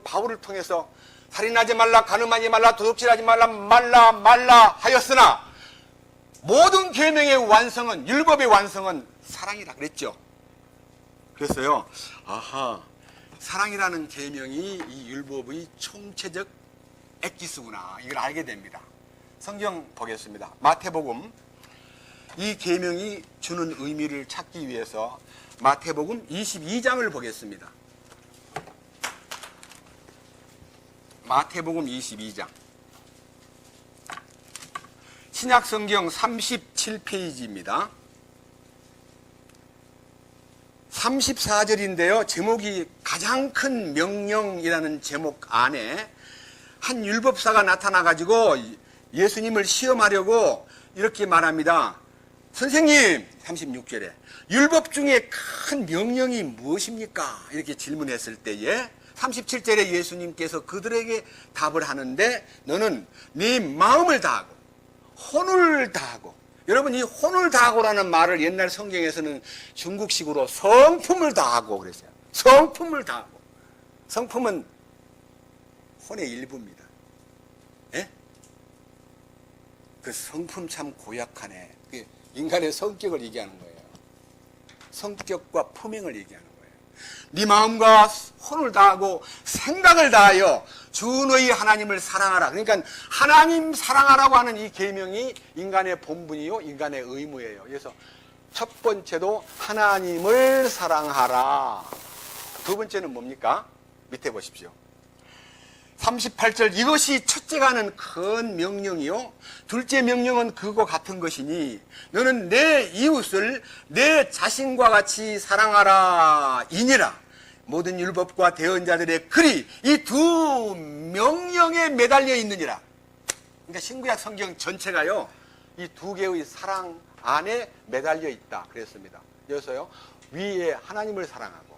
바울을 통해서 살인하지 말라, 간음하지 말라, 도둑질하지 말라 하였으나 모든 계명의 완성은, 율법의 완성은 사랑이라 그랬죠. 그래서요, 아하, 사랑이라는 계명이 이 율법의 총체적 엑기스구나, 이걸 알게 됩니다. 성경 보겠습니다. 마태복음, 이 계명이 주는 의미를 찾기 위해서 마태복음 22장을 보겠습니다. 마태복음 22장, 신약성경 37페이지입니다. 34절인데요. 제목이 가장 큰 명령이라는 제목 안에 한 율법사가 나타나가지고 예수님을 시험하려고 이렇게 말합니다. 선생님, 36절에 율법 중에 큰 명령이 무엇입니까? 이렇게 질문했을 때에 37절에 예수님께서 그들에게 답을 하는데, 너는 네 마음을 다하고 혼을 다하고, 여러분, 이 혼을 다하고라는 말을 옛날 성경에서는 중국식으로 성품을 다하고 그랬어요. 성품을 다하고. 성품은 혼의 일부입니다. 예? 그 성품 참 고약하네. 인간의 성격을 얘기하는 거예요. 성격과 품행을 얘기하는 거예요. 네 마음과 혼을 다하고 생각을 다하여 주 너희 하나님을 사랑하라. 그러니까 하나님 사랑하라고 하는 이 계명이 인간의 본분이요, 인간의 의무예요. 그래서 첫 번째도 하나님을 사랑하라. 두 번째는 뭡니까? 밑에 보십시오. 38절, 이것이 첫째가 하는 큰 명령이요, 둘째 명령은 그거 같은 것이니 너는 내 이웃을 내 자신과 같이 사랑하라 이니라. 모든 율법과 대언자들의 글이 이 두 명령에 매달려 있느니라. 그러니까 신구약 성경 전체가요, 이 두 개의 사랑 안에 매달려 있다 그랬습니다. 그래서요, 위에 하나님을 사랑하고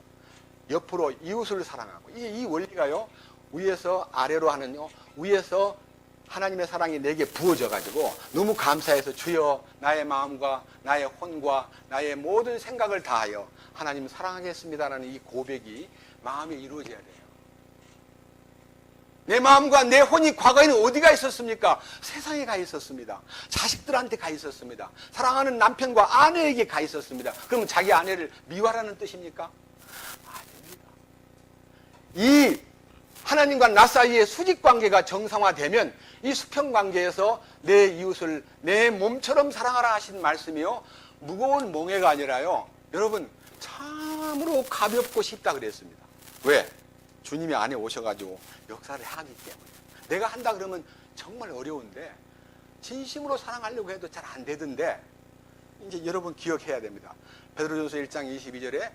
옆으로 이웃을 사랑하고, 이 원리가요, 위에서 아래로 하는요, 위에서 하나님의 사랑이 내게 부어져 가지고 너무 감사해서 주여 나의 마음과 나의 혼과 나의 모든 생각을 다하여 하나님 사랑하겠습니다라는 이 고백이 마음에 이루어져야 돼요. 내 마음과 내 혼이 과거에는 어디가 있었습니까? 세상에 가 있었습니다. 자식들한테 가 있었습니다. 사랑하는 남편과 아내에게 가 있었습니다. 그러면 자기 아내를 미워하라는 뜻입니까? 아닙니다. 이 하나님과 나 사이의 수직관계가 정상화되면 이 수평관계에서 내 이웃을 내 몸처럼 사랑하라 하신 말씀이요, 무거운 몽해가 아니라요, 여러분 참으로 가볍고 쉽다 그랬습니다. 왜? 주님이 안에 오셔가지고 역사를 하기 때문에. 내가 한다 그러면 정말 어려운데, 진심으로 사랑하려고 해도 잘 안 되던데, 이제 여러분 기억해야 됩니다. 베드로전서 1장 22절에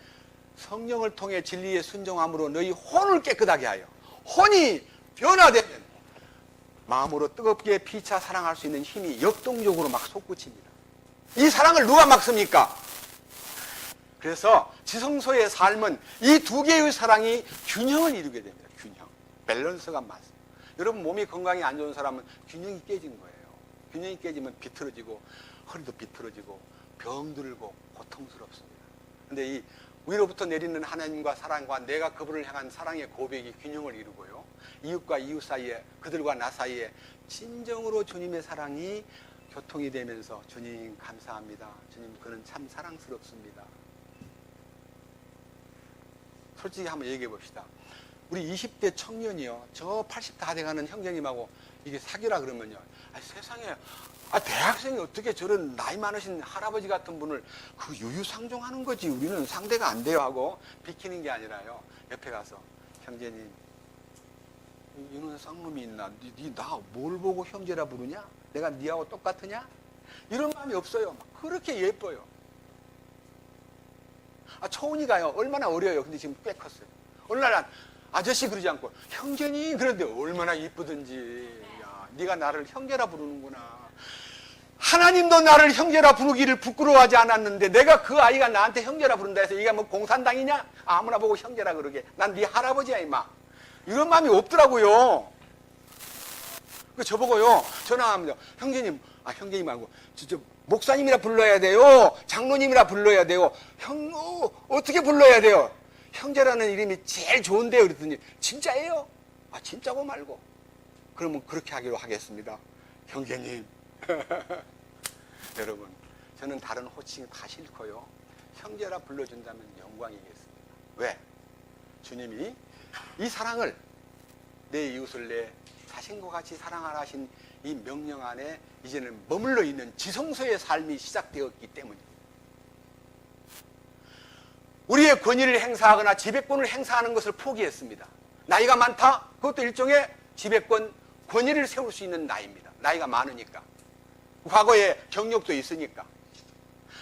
성령을 통해 진리에 순종함으로 너희 혼을 깨끗하게 하여 혼이 변화되면 마음으로 뜨겁게 피차 사랑할 수 있는 힘이 역동적으로 막 솟구칩니다. 이 사랑을 누가 막습니까? 그래서 지성소의 삶은 이 두 개의 사랑이 균형을 이루게 됩니다. 균형. 밸런스가 맞습니다. 여러분 몸이 건강이 안 좋은 사람은 균형이 깨진 거예요. 균형이 깨지면 비틀어지고 허리도 비틀어지고 병들고 고통스럽습니다. 근데 이 위로부터 내리는 하나님과 사랑과 내가 그분을 향한 사랑의 고백이 균형을 이루고요. 이웃과 이웃 사이에 그들과 나 사이에 진정으로 주님의 사랑이 교통이 되면서 주님 감사합니다. 주님 그는 참 사랑스럽습니다. 솔직히 한번 얘기해 봅시다. 우리 20대 청년이요. 저 80 다 돼가는 형제님하고 이게 사귀라 그러면요. 세상에 대학생이 어떻게 저런 나이 많으신 할아버지 같은 분을 그 유유상종하는 거지. 우리는 상대가 안 돼요 하고 비키는 게 아니라요. 옆에 가서 형제님 이놈의 쌍놈이 있나? 니 나 뭘 보고 형제라 부르냐? 내가 니하고 똑같으냐? 이런 마음이 없어요. 막 그렇게 예뻐요. 초은이가요. 얼마나 어려요. 근데 지금 꽤 컸어요. 어느 날 아저씨 그러지 않고 형제님 그런데 얼마나 이쁘든지. 야, 네가 나를 형제라 부르는구나. 하나님도 나를 형제라 부르기를 부끄러워하지 않았는데 내가 그 아이가 나한테 형제라 부른다 해서 이게 뭐 공산당이냐? 아무나 보고 형제라 그러게. 난 네 할아버지야 임마. 이런 마음이 없더라고요. 저보고요 전화하면 형제님 형제님하고 저 목사님이라 불러야 돼요. 장로님이라 불러야 돼요. 어떻게 불러야 돼요? 형제라는 이름이 제일 좋은데요. 그랬더니 진짜예요? 진짜고 말고. 그러면 그렇게 하기로 하겠습니다. 형제님. 여러분 저는 다른 호칭이 다 싫고요. 형제라 불러준다면 영광이겠습니다. 왜? 주님이 이 사랑을 내 이웃을 내 자신과 같이 사랑하라 하신 이 명령 안에 이제는 머물러 있는 지성소의 삶이 시작되었기 때문입니다. 우리의 권위를 행사하거나 지배권을 행사하는 것을 포기했습니다. 나이가 많다? 그것도 일종의 지배권, 권위를 세울 수 있는 나이입니다. 나이가 많으니까. 과거에 경력도 있으니까.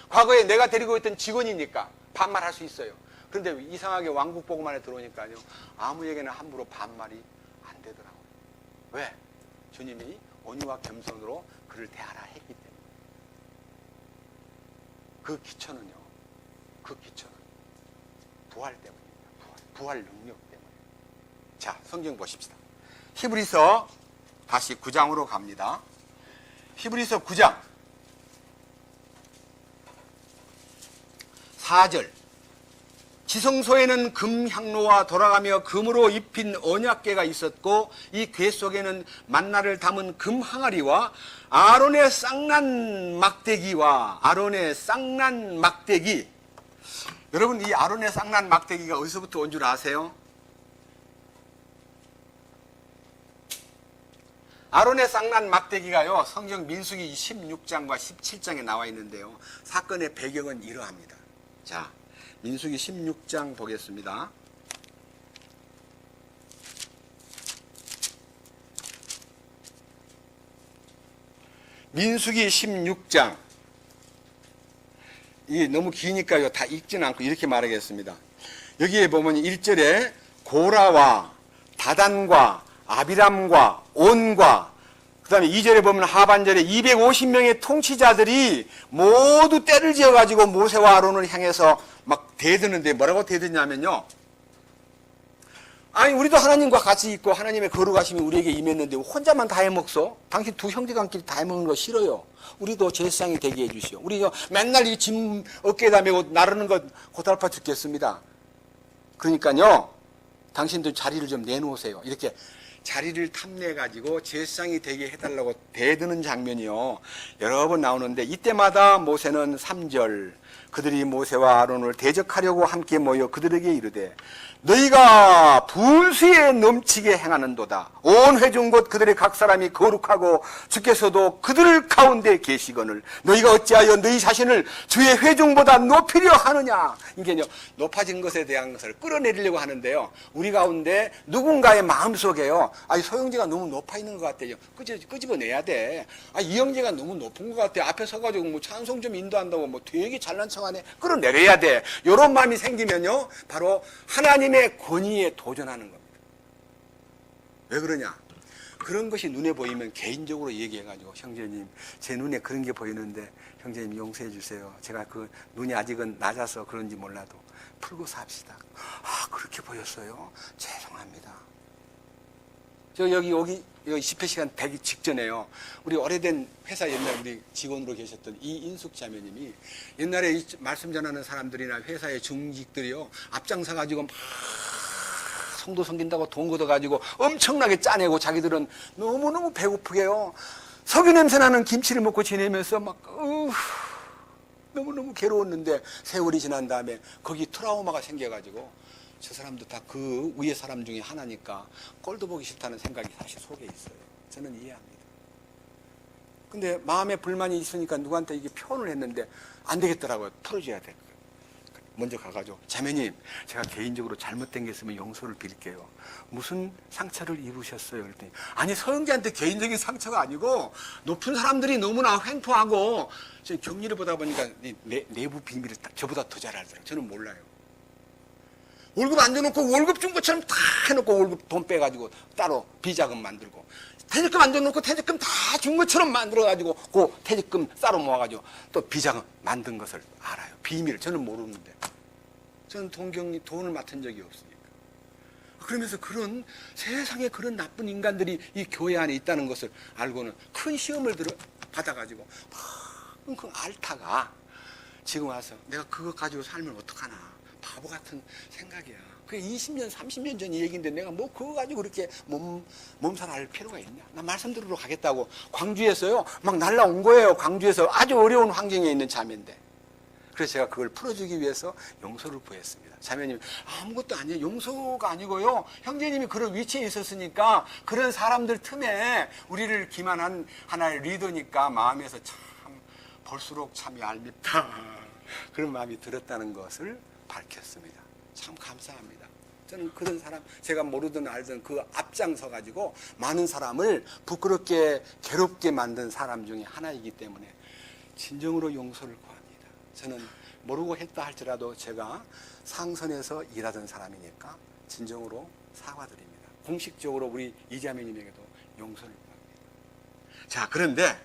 과거에 내가 데리고 있던 직원이니까 반말할 수 있어요. 그런데 이상하게 왕국보고만에 들어오니까요. 아무에게나 함부로 반말이 안 되더라고요. 왜? 주님이 온유와 겸손으로 그를 대하라 했기 때문에. 그 기초는 부활 때문입니다. 부활 능력 때문에. 자, 성경 보십시다. 히브리서 다시 9장으로 갑니다. 히브리서 9장 4절. 지성소에는 금향로와 돌아가며 금으로 입힌 언약궤가 있었고 이 궤 속에는 만나를 담은 금 항아리와 아론의 쌍난 막대기. 여러분 이 아론의 쌍난 막대기가 어디서부터 온 줄 아세요? 아론의 쌍난 막대기가요. 성경 민수기 16장과 17장에 나와 있는데요. 사건의 배경은 이러합니다. 자, 민수기 16장 보겠습니다. 민수기 16장. 이게 너무 기니까요. 다 읽지는 않고 이렇게 말하겠습니다. 여기에 보면 1절에 고라와 다단과 아비람과 온과 그 다음에 2절에 보면 하반절에 250명의 통치자들이 모두 떼를 지어가지고 모세와 아론을 향해서 막 대드는데 뭐라고 대드냐면요. 아니 우리도 하나님과 같이 있고 하나님의 거룩하심이 우리에게 임했는데 혼자만 다 해먹소? 당신 두 형제간끼리 다 해먹는 거 싫어요. 우리도 제사장이 되게 해주시오. 우리 맨날 이 짐 어깨에다 메고 나르는 거 고달파 죽겠습니다. 그러니까요. 당신도 자리를 좀 내놓으세요. 이렇게 자리를 탐내가지고 제사장이 되게 해달라고 대드는 장면이요. 여러 번 나오는데 이때마다 모세는 3절 그들이 모세와 아론을 대적하려고 함께 모여 그들에게 이르되 너희가 분수에 넘치게 행하는도다. 온 회중 곧 그들의 각 사람이 거룩하고 주께서도 그들 가운데 계시거늘 너희가 어찌하여 너희 자신을 주의 회중보다 높이려 하느냐. 이게요 높아진 것에 대한 것을 끌어내리려고 하는데요. 우리 가운데 누군가의 마음속에요 아, 이 소형제가 너무 높아 있는 것 같아요. 끄집어내야 돼. 아, 이형제가 너무 높은 것 같아. 앞에 서가지고 뭐 찬송 좀 인도한다고 뭐 되게 잘난 척하네. 끌어내려야 돼. 이런 마음이 생기면요, 바로 하나님의 권위에 도전하는 겁니다. 왜 그러냐? 그런 것이 눈에 보이면 개인적으로 얘기해가지고, 형제님, 제 눈에 그런 게 보이는데 형제님 용서해 주세요. 제가 그 눈이 아직은 낮아서 그런지 몰라도 풀고 삽시다. 아, 그렇게 보였어요? 죄송합니다. 저 여기 집회 시간 되기 직전에요. 우리 오래된 회사 옛날 우리 직원으로 계셨던 이인숙 자매님이 옛날에 이 말씀 전하는 사람들이나 회사의 중직들이요, 앞장서 가지고 막 성도 섬긴다고 돈 걷어가지고 엄청나게 짜내고 자기들은 너무너무 배고프게요, 석유 냄새 나는 김치를 먹고 지내면서 막 너무너무 괴로웠는데 세월이 지난 다음에 거기 트라우마가 생겨가지고 저 사람도 다 그 위에 사람 중에 하나니까 꼴도 보기 싫다는 생각이 사실 속에 있어요. 저는 이해합니다. 근데 마음에 불만이 있으니까 누구한테 이게 표현을 했는데 안 되겠더라고요. 풀어줘야 될 거예요. 먼저 가가지고, 자매님, 제가 개인적으로 잘못된 게 있으면 용서를 빌게요. 무슨 상처를 입으셨어요? 그랬더니, 아니, 서영재한테 개인적인 상처가 아니고 높은 사람들이 너무나 횡포하고, 지금 격리를 보다 보니까 내부 비밀을 저보다 더 잘 알더라고요. 저는 몰라요. 월급 안 줘놓고 월급 준 것처럼 다 해놓고 월급 돈 빼가지고 따로 비자금 만들고, 퇴직금 안 줘놓고 퇴직금 다 준 것처럼 만들어가지고 그 퇴직금 따로 모아가지고 또 비자금 만든 것을 알아요. 비밀을. 저는 모르는데. 저는 돈을 맡은 적이 없으니까. 그러면서 그런 세상에 그런 나쁜 인간들이 이 교회 안에 있다는 것을 알고는 큰 시험을 받아가지고 그 앓다가 지금 와서 내가 그거 가지고 살면 어떡하나. 바보 같은 생각이야. 그게 20년, 30년 전 얘기인데 내가 뭐 그거 가지고 그렇게 몸살 할 필요가 있냐. 나 말씀 들으러 가겠다고 광주에서요, 막 날라온 거예요. 광주에서 아주 어려운 환경에 있는 자매인데. 그래서 제가 그걸 풀어주기 위해서 용서를 구했습니다. 자매님, 아무것도 아니에요. 용서가 아니고요, 형제님이 그런 위치에 있었으니까 그런 사람들 틈에 우리를 기만한 하나의 리더니까 마음에서 참 볼수록 참 얄밉다, 그런 마음이 들었다는 것을 밝혔습니다. 참 감사합니다. 저는 그런 사람, 제가 모르든 알든 그 앞장서 가지고 많은 사람을 부끄럽게 괴롭게 만든 사람 중에 하나이기 때문에 진정으로 용서를 구합니다. 저는 모르고 했다 할지라도 제가 상선에서 일하던 사람이니까 진정으로 사과드립니다. 공식적으로 우리 이자매님에게도 용서를 구합니다. 자, 그런데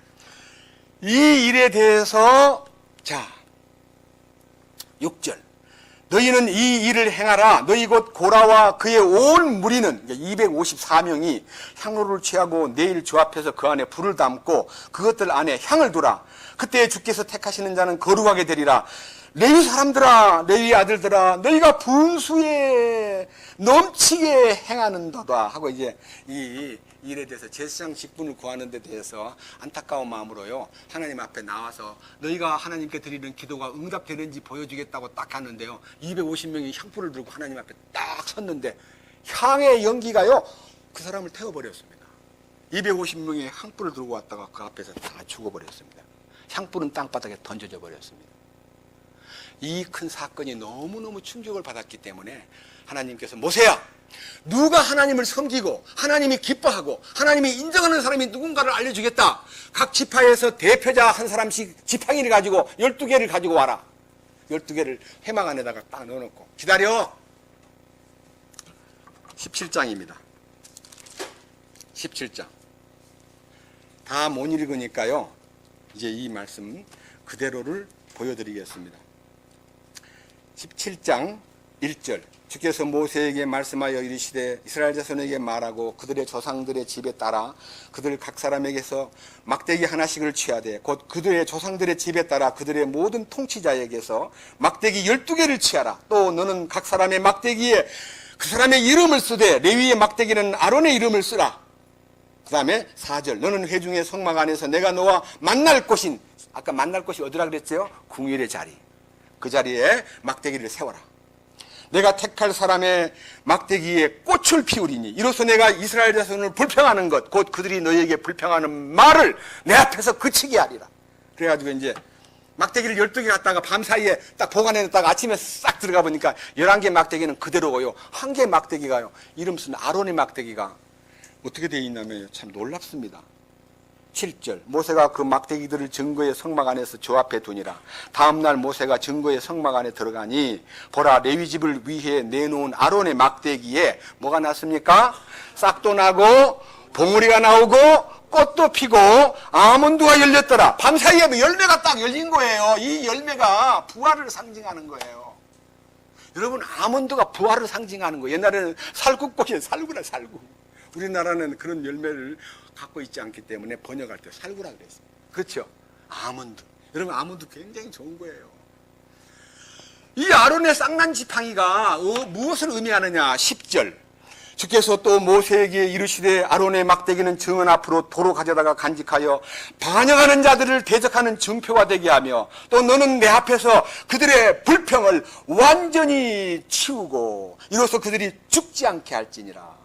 이 일에 대해서, 자, 6절. 너희는 이 일을 행하라. 너희 곧 고라와 그의 온 무리는 254명이 향로를 취하고 내일 주 앞에서 그 안에 불을 담고 그것들 안에 향을 두라. 그때 주께서 택하시는 자는 거룩하게 되리라. 레위 사람들아, 레위 아들들아, 너희가 분수에 넘치게 행하는도다 하고, 이제 이 일에 대해서 제사장 직분을 구하는 데 대해서 안타까운 마음으로요, 하나님 앞에 나와서 너희가 하나님께 드리는 기도가 응답되는지 보여주겠다고 딱 하는데요, 250명이 향불을 들고 하나님 앞에 딱 섰는데 향의 연기가요 그 사람을 태워버렸습니다. 250명이 향불을 들고 왔다가 그 앞에서 다 죽어버렸습니다. 향불은 땅바닥에 던져져 버렸습니다. 이 큰 사건이 너무너무 충격을 받았기 때문에 하나님께서, 모세야, 누가 하나님을 섬기고 하나님이 기뻐하고 하나님이 인정하는 사람이 누군가를 알려주겠다. 각 지파에서 대표자 한 사람씩 지팡이를 가지고 12개를 가지고 와라. 12개를 회막 안에다가 딱 넣어놓고 기다려. 17장입니다. 17장. 다 못 읽으니까요, 이제 이 말씀 그대로를 보여드리겠습니다. 17장 1절. 주께서 모세에게 말씀하여 이르시되 이스라엘 자손에게 말하고 그들의 조상들의 집에 따라 그들 각 사람에게서 막대기 하나씩을 취하되 곧 그들의 조상들의 집에 따라 그들의 모든 통치자에게서 막대기 12개를 취하라. 또 너는 각 사람의 막대기에 그 사람의 이름을 쓰되 레위의 막대기는 아론의 이름을 쓰라. 그 다음에 4절. 너는 회중의 성막 안에서 내가 너와 만날 곳인, 아까 만날 곳이 어디라 그랬죠? 궁일의 자리. 그 자리에 막대기를 세워라. 내가 택할 사람의 막대기에 꽃을 피우리니 이로써 내가 이스라엘 자손을 불평하는 것, 곧 그들이 너희에게 불평하는 말을 내 앞에서 그치게 하리라. 그래가지고 이제 막대기를 12개 갖다가 밤사이에 딱 보관해놨다가 아침에 싹 들어가 보니까 11개 막대기는 그대로고요, 한 개 막대기가요, 이름 쓴 아론의 막대기가 어떻게 되어 있냐면 참 놀랍습니다. 7절 모세가 그 막대기들을 증거의 성막 안에서 주 앞에 두니라. 다음날 모세가 증거의 성막 안에 들어가니 보라, 레위집을 위해 내놓은 아론의 막대기에 뭐가 났습니까? 싹도 나고 봉우리가 나오고 꽃도 피고 아몬드가 열렸더라. 밤사이에 열매가 딱 열린 거예요. 이 열매가 부활을 상징하는 거예요. 여러분, 아몬드가 부활을 상징하는 거예요. 옛날에는 살구꽃이 살구라, 살구. 우리나라는 그런 열매를 갖고 있지 않기 때문에 번역할 때 살구라 그랬어요. 그렇죠? 아몬드. 여러분, 아몬드 굉장히 좋은 거예요. 이 아론의 쌍난 지팡이가 무엇을 의미하느냐? 10절 주께서 또 모세에게 이르시되 아론의 막대기는 증언 앞으로 도로 가져다가 간직하여 반역하는 자들을 대적하는 증표가 되게 하며 또 너는 내 앞에서 그들의 불평을 완전히 치우고 이로써 그들이 죽지 않게 할지니라.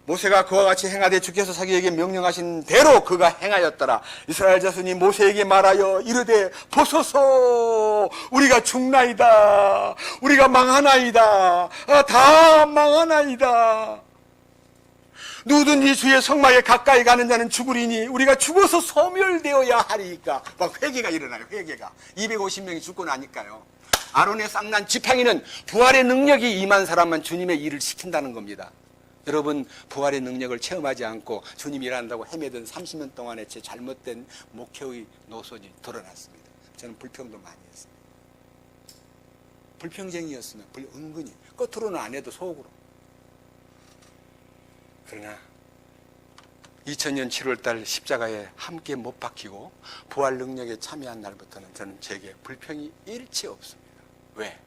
모세가 그와 같이 행하되 주께서 자기에게 명령하신 대로 그가 행하였더라. 이스라엘 자손이 모세에게 말하여 이르되 보소서, 우리가 죽나이다. 우리가 망하나이다. 다 망하나이다. 누구든지 주의 성막에 가까이 가는 자는 죽으리니 우리가 죽어서 소멸되어야 하리까. 막 회개가 일어나요. 회개가 250명이 죽고 나니까요. 아론의 쌍난 지팡이는 부활의 능력이 임한 사람만 주님의 일을 시킨다는 겁니다. 여러분, 부활의 능력을 체험하지 않고 주님 일한다고 헤매던 30년 동안의 제 잘못된 목회의 노선이 드러났습니다. 저는 불평도 많이 했습니다. 불평쟁이였으면 은근히 겉으로는 안 해도 속으로. 그러나 2000년 7월달 십자가에 함께 못 박히고 부활 능력에 참여한 날부터는 저는 제게 불평이 일체 없습니다. 왜?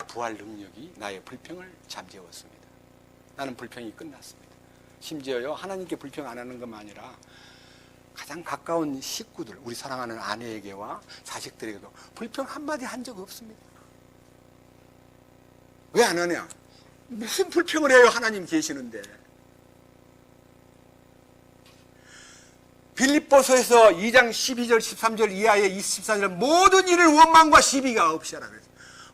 부활 능력이 나의 불평을 잠재웠습니다. 나는 불평이 끝났습니다. 심지어요, 하나님께 불평 안 하는 것만 아니라 가장 가까운 식구들, 우리 사랑하는 아내에게와 자식들에게도 불평 한마디 한 적 없습니다. 왜 안 하냐? 무슨 불평을 해요, 하나님 계시는데. 빌립보서에서 2장 12절 13절 이하의 24절 모든 일을 원망과 시비가 없이 하라 그랬어요.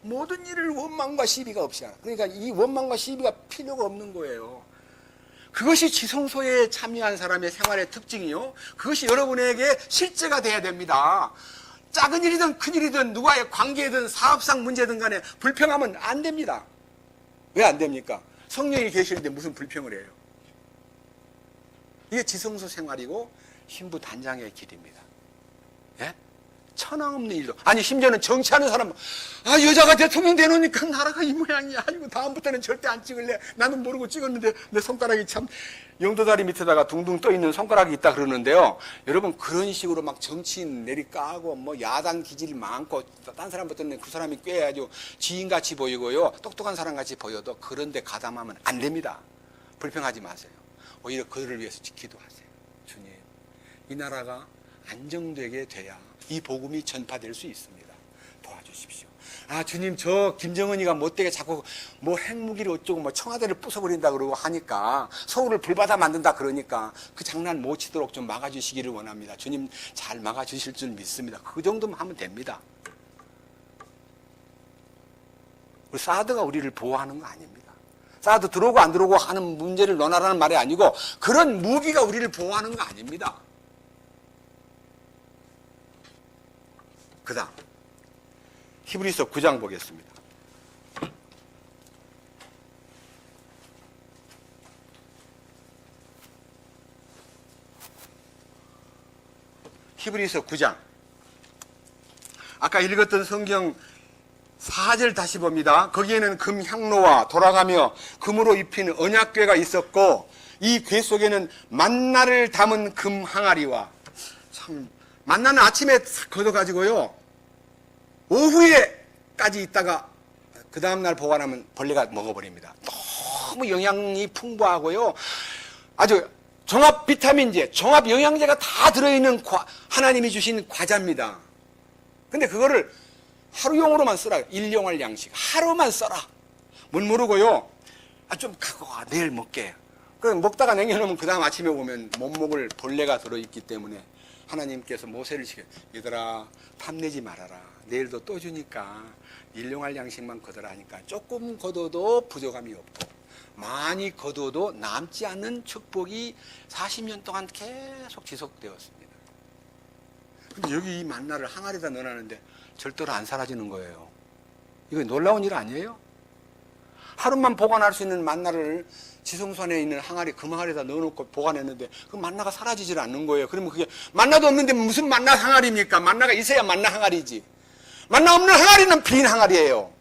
모든 일을 원망과 시비가 없이 하라. 그러니까 이 원망과 시비가 필요가 없는 거예요. 그것이 지성소에 참여한 사람의 생활의 특징이요, 그것이 여러분에게 실제가 돼야 됩니다. 작은 일이든 큰 일이든 누구와의 관계든 사업상 문제든 간에 불평하면 안 됩니다. 왜 안 됩니까? 성령이 계시는데 무슨 불평을 해요? 이게 지성소 생활이고 신부 단장의 길입니다. 예? 천하없는 일도. 아니, 심지어는 정치하는 사람, 여자가 대통령 되놓으니까 나라가 이 모양이야. 아이고, 다음부터는 절대 안 찍을래. 나는 모르고 찍었는데 내 손가락이 참, 영도다리 밑에다가 둥둥 떠 있는 손가락이 있다 그러는데요. 여러분, 그런 식으로 막 정치인 내리까고 뭐 야당 기질이 많고 딴 사람부터는 그 사람이 꽤 아주 지인같이 보이고요, 똑똑한 사람같이 보여도 그런데 가담하면 안 됩니다. 불평하지 마세요. 오히려 그들을 위해서 기도하세요. 주님, 이 나라가 안정되게 돼야 이 복음이 전파될 수 있습니다. 도와주십시오. 주님, 저 김정은이가 못되게 자꾸 뭐 핵무기를 어쩌고 뭐 청와대를 부숴버린다 그러고 하니까 서울을 불바다 만든다 그러니까 그 장난 못 치도록 좀 막아주시기를 원합니다. 주님, 잘 막아주실 줄 믿습니다. 그 정도만 하면 됩니다. 우리 사드가 우리를 보호하는 거 아닙니다. 사드 들어오고 안 들어오고 하는 문제를 논하라는 말이 아니고 그런 무기가 우리를 보호하는 거 아닙니다. 그 다음 히브리서 9장 보겠습니다. 히브리서 9장 아까 읽었던 성경 4절 다시 봅니다. 거기에는 금 향로와 돌아가며 금으로 입힌 언약궤가 있었고 이 궤 속에는 만나를 담은 금 항아리와, 참 만나는 아침에 걷어가지고요 오후에까지 있다가 그 다음날 보관하면 벌레가 먹어버립니다. 너무 영양이 풍부하고요, 아주 종합 비타민제, 종합 영양제가 다 들어있는 하나님이 주신 과자입니다. 근데 그거를 하루용으로만 써라. 일용할 양식 하루만 써라. 못 모르고요, 좀 갖고 와, 내일 먹게. 그럼 먹다가 남겨놓으면 그 다음 아침에 오면 못 먹을 벌레가 들어있기 때문에 하나님께서 모세를 시켜, 얘들아 탐내지 말아라. 내일도 또 주니까 일용할 양식만 걷어라 하니까 조금 걷어도 부족함이 없고 많이 거둬도 남지 않는 축복이 40년 동안 계속 지속되었습니다. 근데 여기 이 만나를 항아리에다 넣어놨는데 절대로 안 사라지는 거예요. 이거 놀라운 일 아니에요? 하루만 보관할 수 있는 만나를 지성소 안에 있는 항아리, 금항아리에다 넣어놓고 보관했는데 그 만나가 사라지질 않는 거예요. 그러면 그게 만나도 없는데 무슨 만나 항아리입니까? 만나가 있어야 만나 항아리지. 만나 없는 항아리는 빈 항아리예요.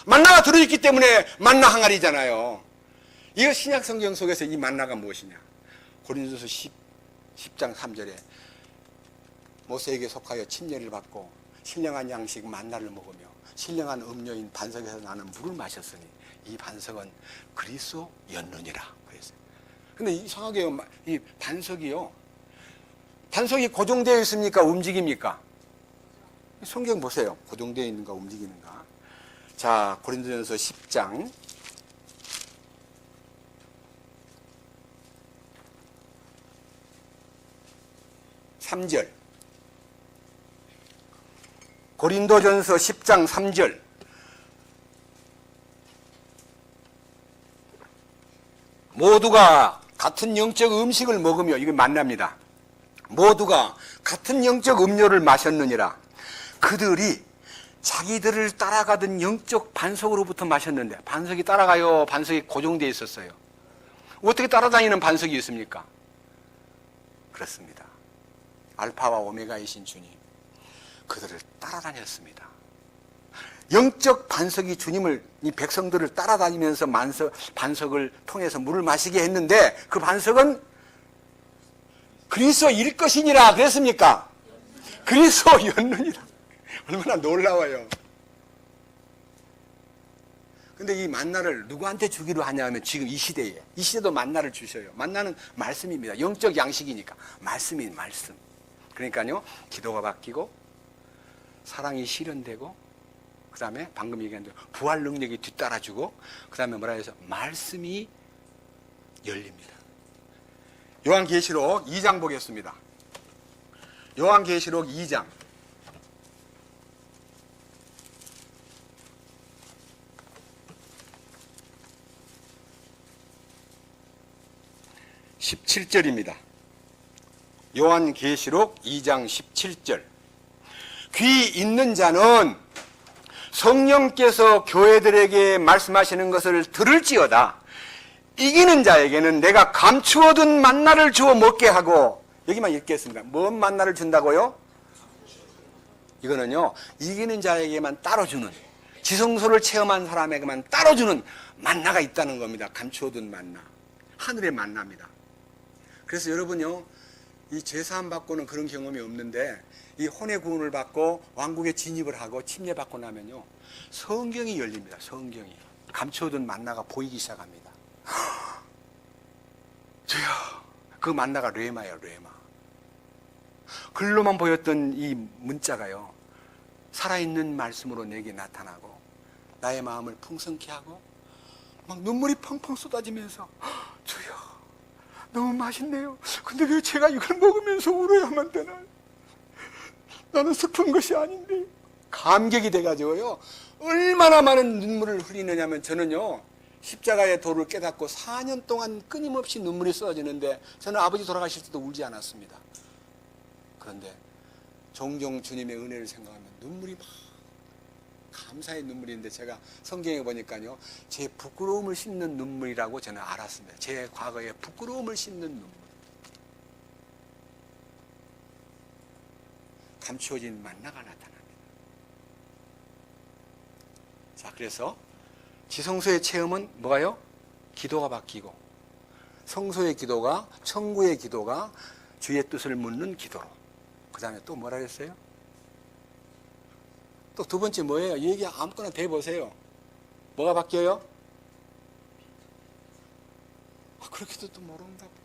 만나가 들어있기 때문에 만나 항아리잖아요. 이거 신약 성경 속에서 이 만나가 무엇이냐? 고린도서 10장 3절에 모세에게 속하여 침례를 받고 신령한 양식 만나를 먹으며 신령한 음료인 반석에서 나는 물을 마셨으니 이 반석은 그리스도였느니라 그랬어요. 근데 이상하게요, 이 반석이요, 반석이 고정되어 있습니까? 움직입니까? 성경 보세요. 고정되어 있는가 움직이는가. 자, 고린도전서 10장 3절. 고린도전서 10장 3절. 모두가 같은 영적 음식을 먹으며, 이게 만납니다. 모두가 같은 영적 음료를 마셨느니라. 그들이 자기들을 따라가던 영적 반석으로부터 마셨는데, 반석이 따라가요? 반석이 고정되어 있었어요? 어떻게 따라다니는 반석이 있습니까? 그렇습니다. 알파와 오메가이신 주님, 그들을 따라다녔습니다. 영적 반석이 주님을, 이 백성들을 따라다니면서 반석을 통해서 물을 마시게 했는데, 그 반석은 그리스도일 것이니라 그랬습니까? 그리스도였느니라. 얼마나 놀라워요. 근데 이 만나를 누구한테 주기로 하냐 하면 지금 이 시대에, 이 시대도 만나를 주셔요. 만나는 말씀입니다. 영적 양식이니까 말씀인 말씀. 그러니까요, 기도가 바뀌고 사랑이 실현되고, 그 다음에 방금 얘기한 대로 부활 능력이 뒤따라주고, 그 다음에 뭐라 해서 말씀이 열립니다. 요한계시록 2장 보겠습니다. 요한계시록 2장 17절입니다. 요한계시록 2장 17절. 귀 있는 자는 성령께서 교회들에게 말씀하시는 것을 들을지어다. 이기는 자에게는 내가 감추어둔 만나를 주어 먹게 하고, 여기만 읽겠습니다. 뭔 만나를 준다고요? 이거는요, 이기는 자에게만 따로 주는, 지성소를 체험한 사람에게만 따로 주는 만나가 있다는 겁니다. 감추어둔 만나, 하늘의 만나입니다. 그래서 여러분요, 이 제사함 받고는 그런 경험이 없는데, 이 혼의 구원을 받고 왕국에 진입을 하고 침례받고 나면요, 성경이 열립니다. 성경이. 감춰둔 만나가 보이기 시작합니다. 주여, 그 만나가 뢰마예요. 뢰마. 글로만 보였던 이 문자가요, 살아있는 말씀으로 내게 나타나고 나의 마음을 풍성케 하고 막 눈물이 펑펑 쏟아지면서, 주여, 너무 맛있네요. 근데 왜 제가 이걸 먹으면서 울어야만 되나? 나는 슬픈 것이 아닌데. 감격이 돼가지고요, 얼마나 많은 눈물을 흘리느냐면, 저는요, 십자가의 도를 깨닫고 4년 동안 끊임없이 눈물이 쏟아지는데, 저는 아버지 돌아가실 때도 울지 않았습니다. 그런데 종종 주님의 은혜를 생각하면 눈물이 막, 감사의 눈물인데, 제가 성경에 보니까요, 제 부끄러움을 씻는 눈물이라고 저는 알았습니다. 제 과거의 부끄러움을 씻는 눈물. 감추어진 만나가 나타납니다. 자, 그래서 지성소의 체험은 뭐가요? 기도가 바뀌고, 성소의 기도가, 천구의 기도가 주의 뜻을 묻는 기도로. 그 다음에 또 뭐라 했어요? 또 두 번째 뭐예요? 얘기 아무거나 대보세요. 뭐가 바뀌어요? 그렇게도 또 모른다 보다.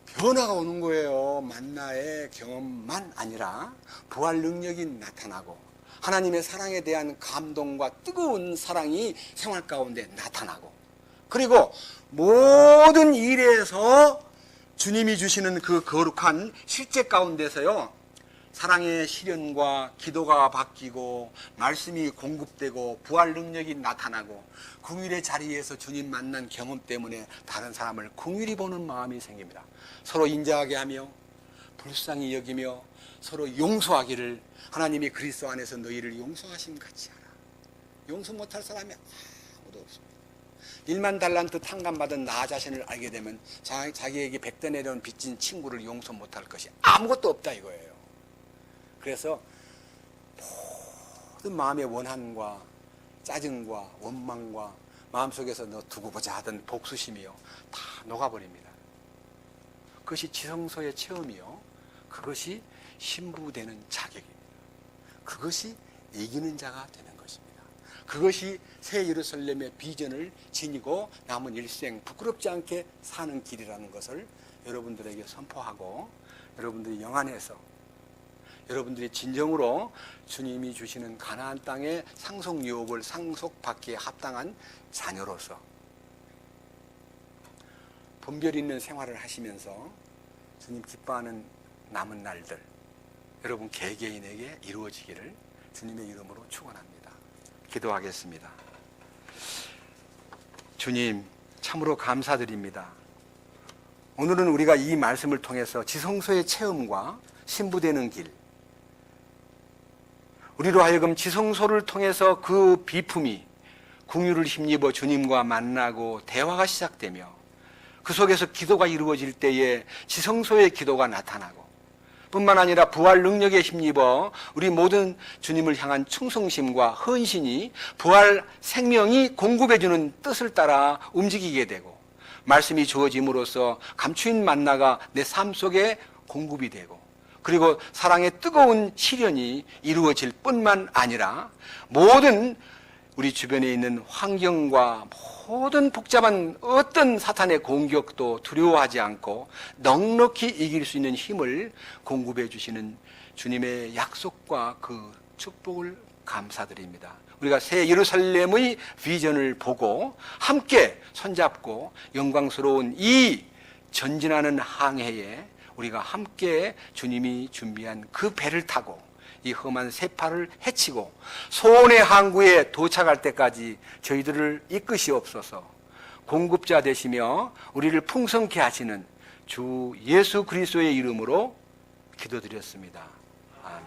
변화가 오는 거예요. 만나의 경험만 아니라 부활 능력이 나타나고, 하나님의 사랑에 대한 감동과 뜨거운 사랑이 생활 가운데 나타나고, 그리고 모든 일에서 주님이 주시는 그 거룩한 실제 가운데서요, 사랑의 실현과 기도가 바뀌고 말씀이 공급되고 부활 능력이 나타나고 긍휼의 자리에서 주님 만난 경험 때문에 다른 사람을 긍휼히 보는 마음이 생깁니다. 서로 인자하게 하며 불쌍히 여기며 서로 용서하기를, 하나님이 그리스도 안에서 너희를 용서하심 같이 하라. 용서 못할 사람이 아무도 없습니다. 1만 달란트 탕감받은 나 자신을 알게 되면 자기에게 100대 내려온 빚진 친구를 용서 못할 것이 아무것도 없다 이거예요. 그래서 모든 마음의 원한과 짜증과 원망과 마음속에서 너 두고 보자 하던 복수심이요 다 녹아버립니다. 그것이 지성소의 체험이요, 그것이 신부되는 자격입니다. 그것이 이기는 자가 되는 것입니다. 그것이 새 예루살렘의 비전을 지니고 남은 일생 부끄럽지 않게 사는 길이라는 것을 여러분들에게 선포하고, 여러분들이 영안에서 여러분들이 진정으로 주님이 주시는 가나안 땅의 상속 유업을 상속받기에 합당한 자녀로서 분별 있는 생활을 하시면서 주님 기뻐하는 남은 날들 여러분 개개인에게 이루어지기를 주님의 이름으로 축원합니다. 기도하겠습니다. 주님 참으로 감사드립니다. 오늘은 우리가 이 말씀을 통해서 지성소의 체험과 신부되는 길, 우리로 하여금 지성소를 통해서 그 비품이 긍휼을 힘입어 주님과 만나고 대화가 시작되며 그 속에서 기도가 이루어질 때에 지성소의 기도가 나타나고, 뿐만 아니라 부활 능력에 힘입어 우리 모든 주님을 향한 충성심과 헌신이 부활 생명이 공급해주는 뜻을 따라 움직이게 되고, 말씀이 주어짐으로써 감추인 만나가 내 삶 속에 공급이 되고, 그리고 사랑의 뜨거운 실현이 이루어질 뿐만 아니라 모든 우리 주변에 있는 환경과 모든 복잡한 어떤 사탄의 공격도 두려워하지 않고 넉넉히 이길 수 있는 힘을 공급해 주시는 주님의 약속과 그 축복을 감사드립니다. 우리가 새 예루살렘의 비전을 보고 함께 손잡고 영광스러운 이 전진하는 항해에 우리가 함께 주님이 준비한 그 배를 타고 이 험한 세파를 헤치고 소원의 항구에 도착할 때까지 저희들을 이끄시옵소서. 공급자 되시며 우리를 풍성케 하시는 주 예수 그리스도의 이름으로 기도드렸습니다. 아멘.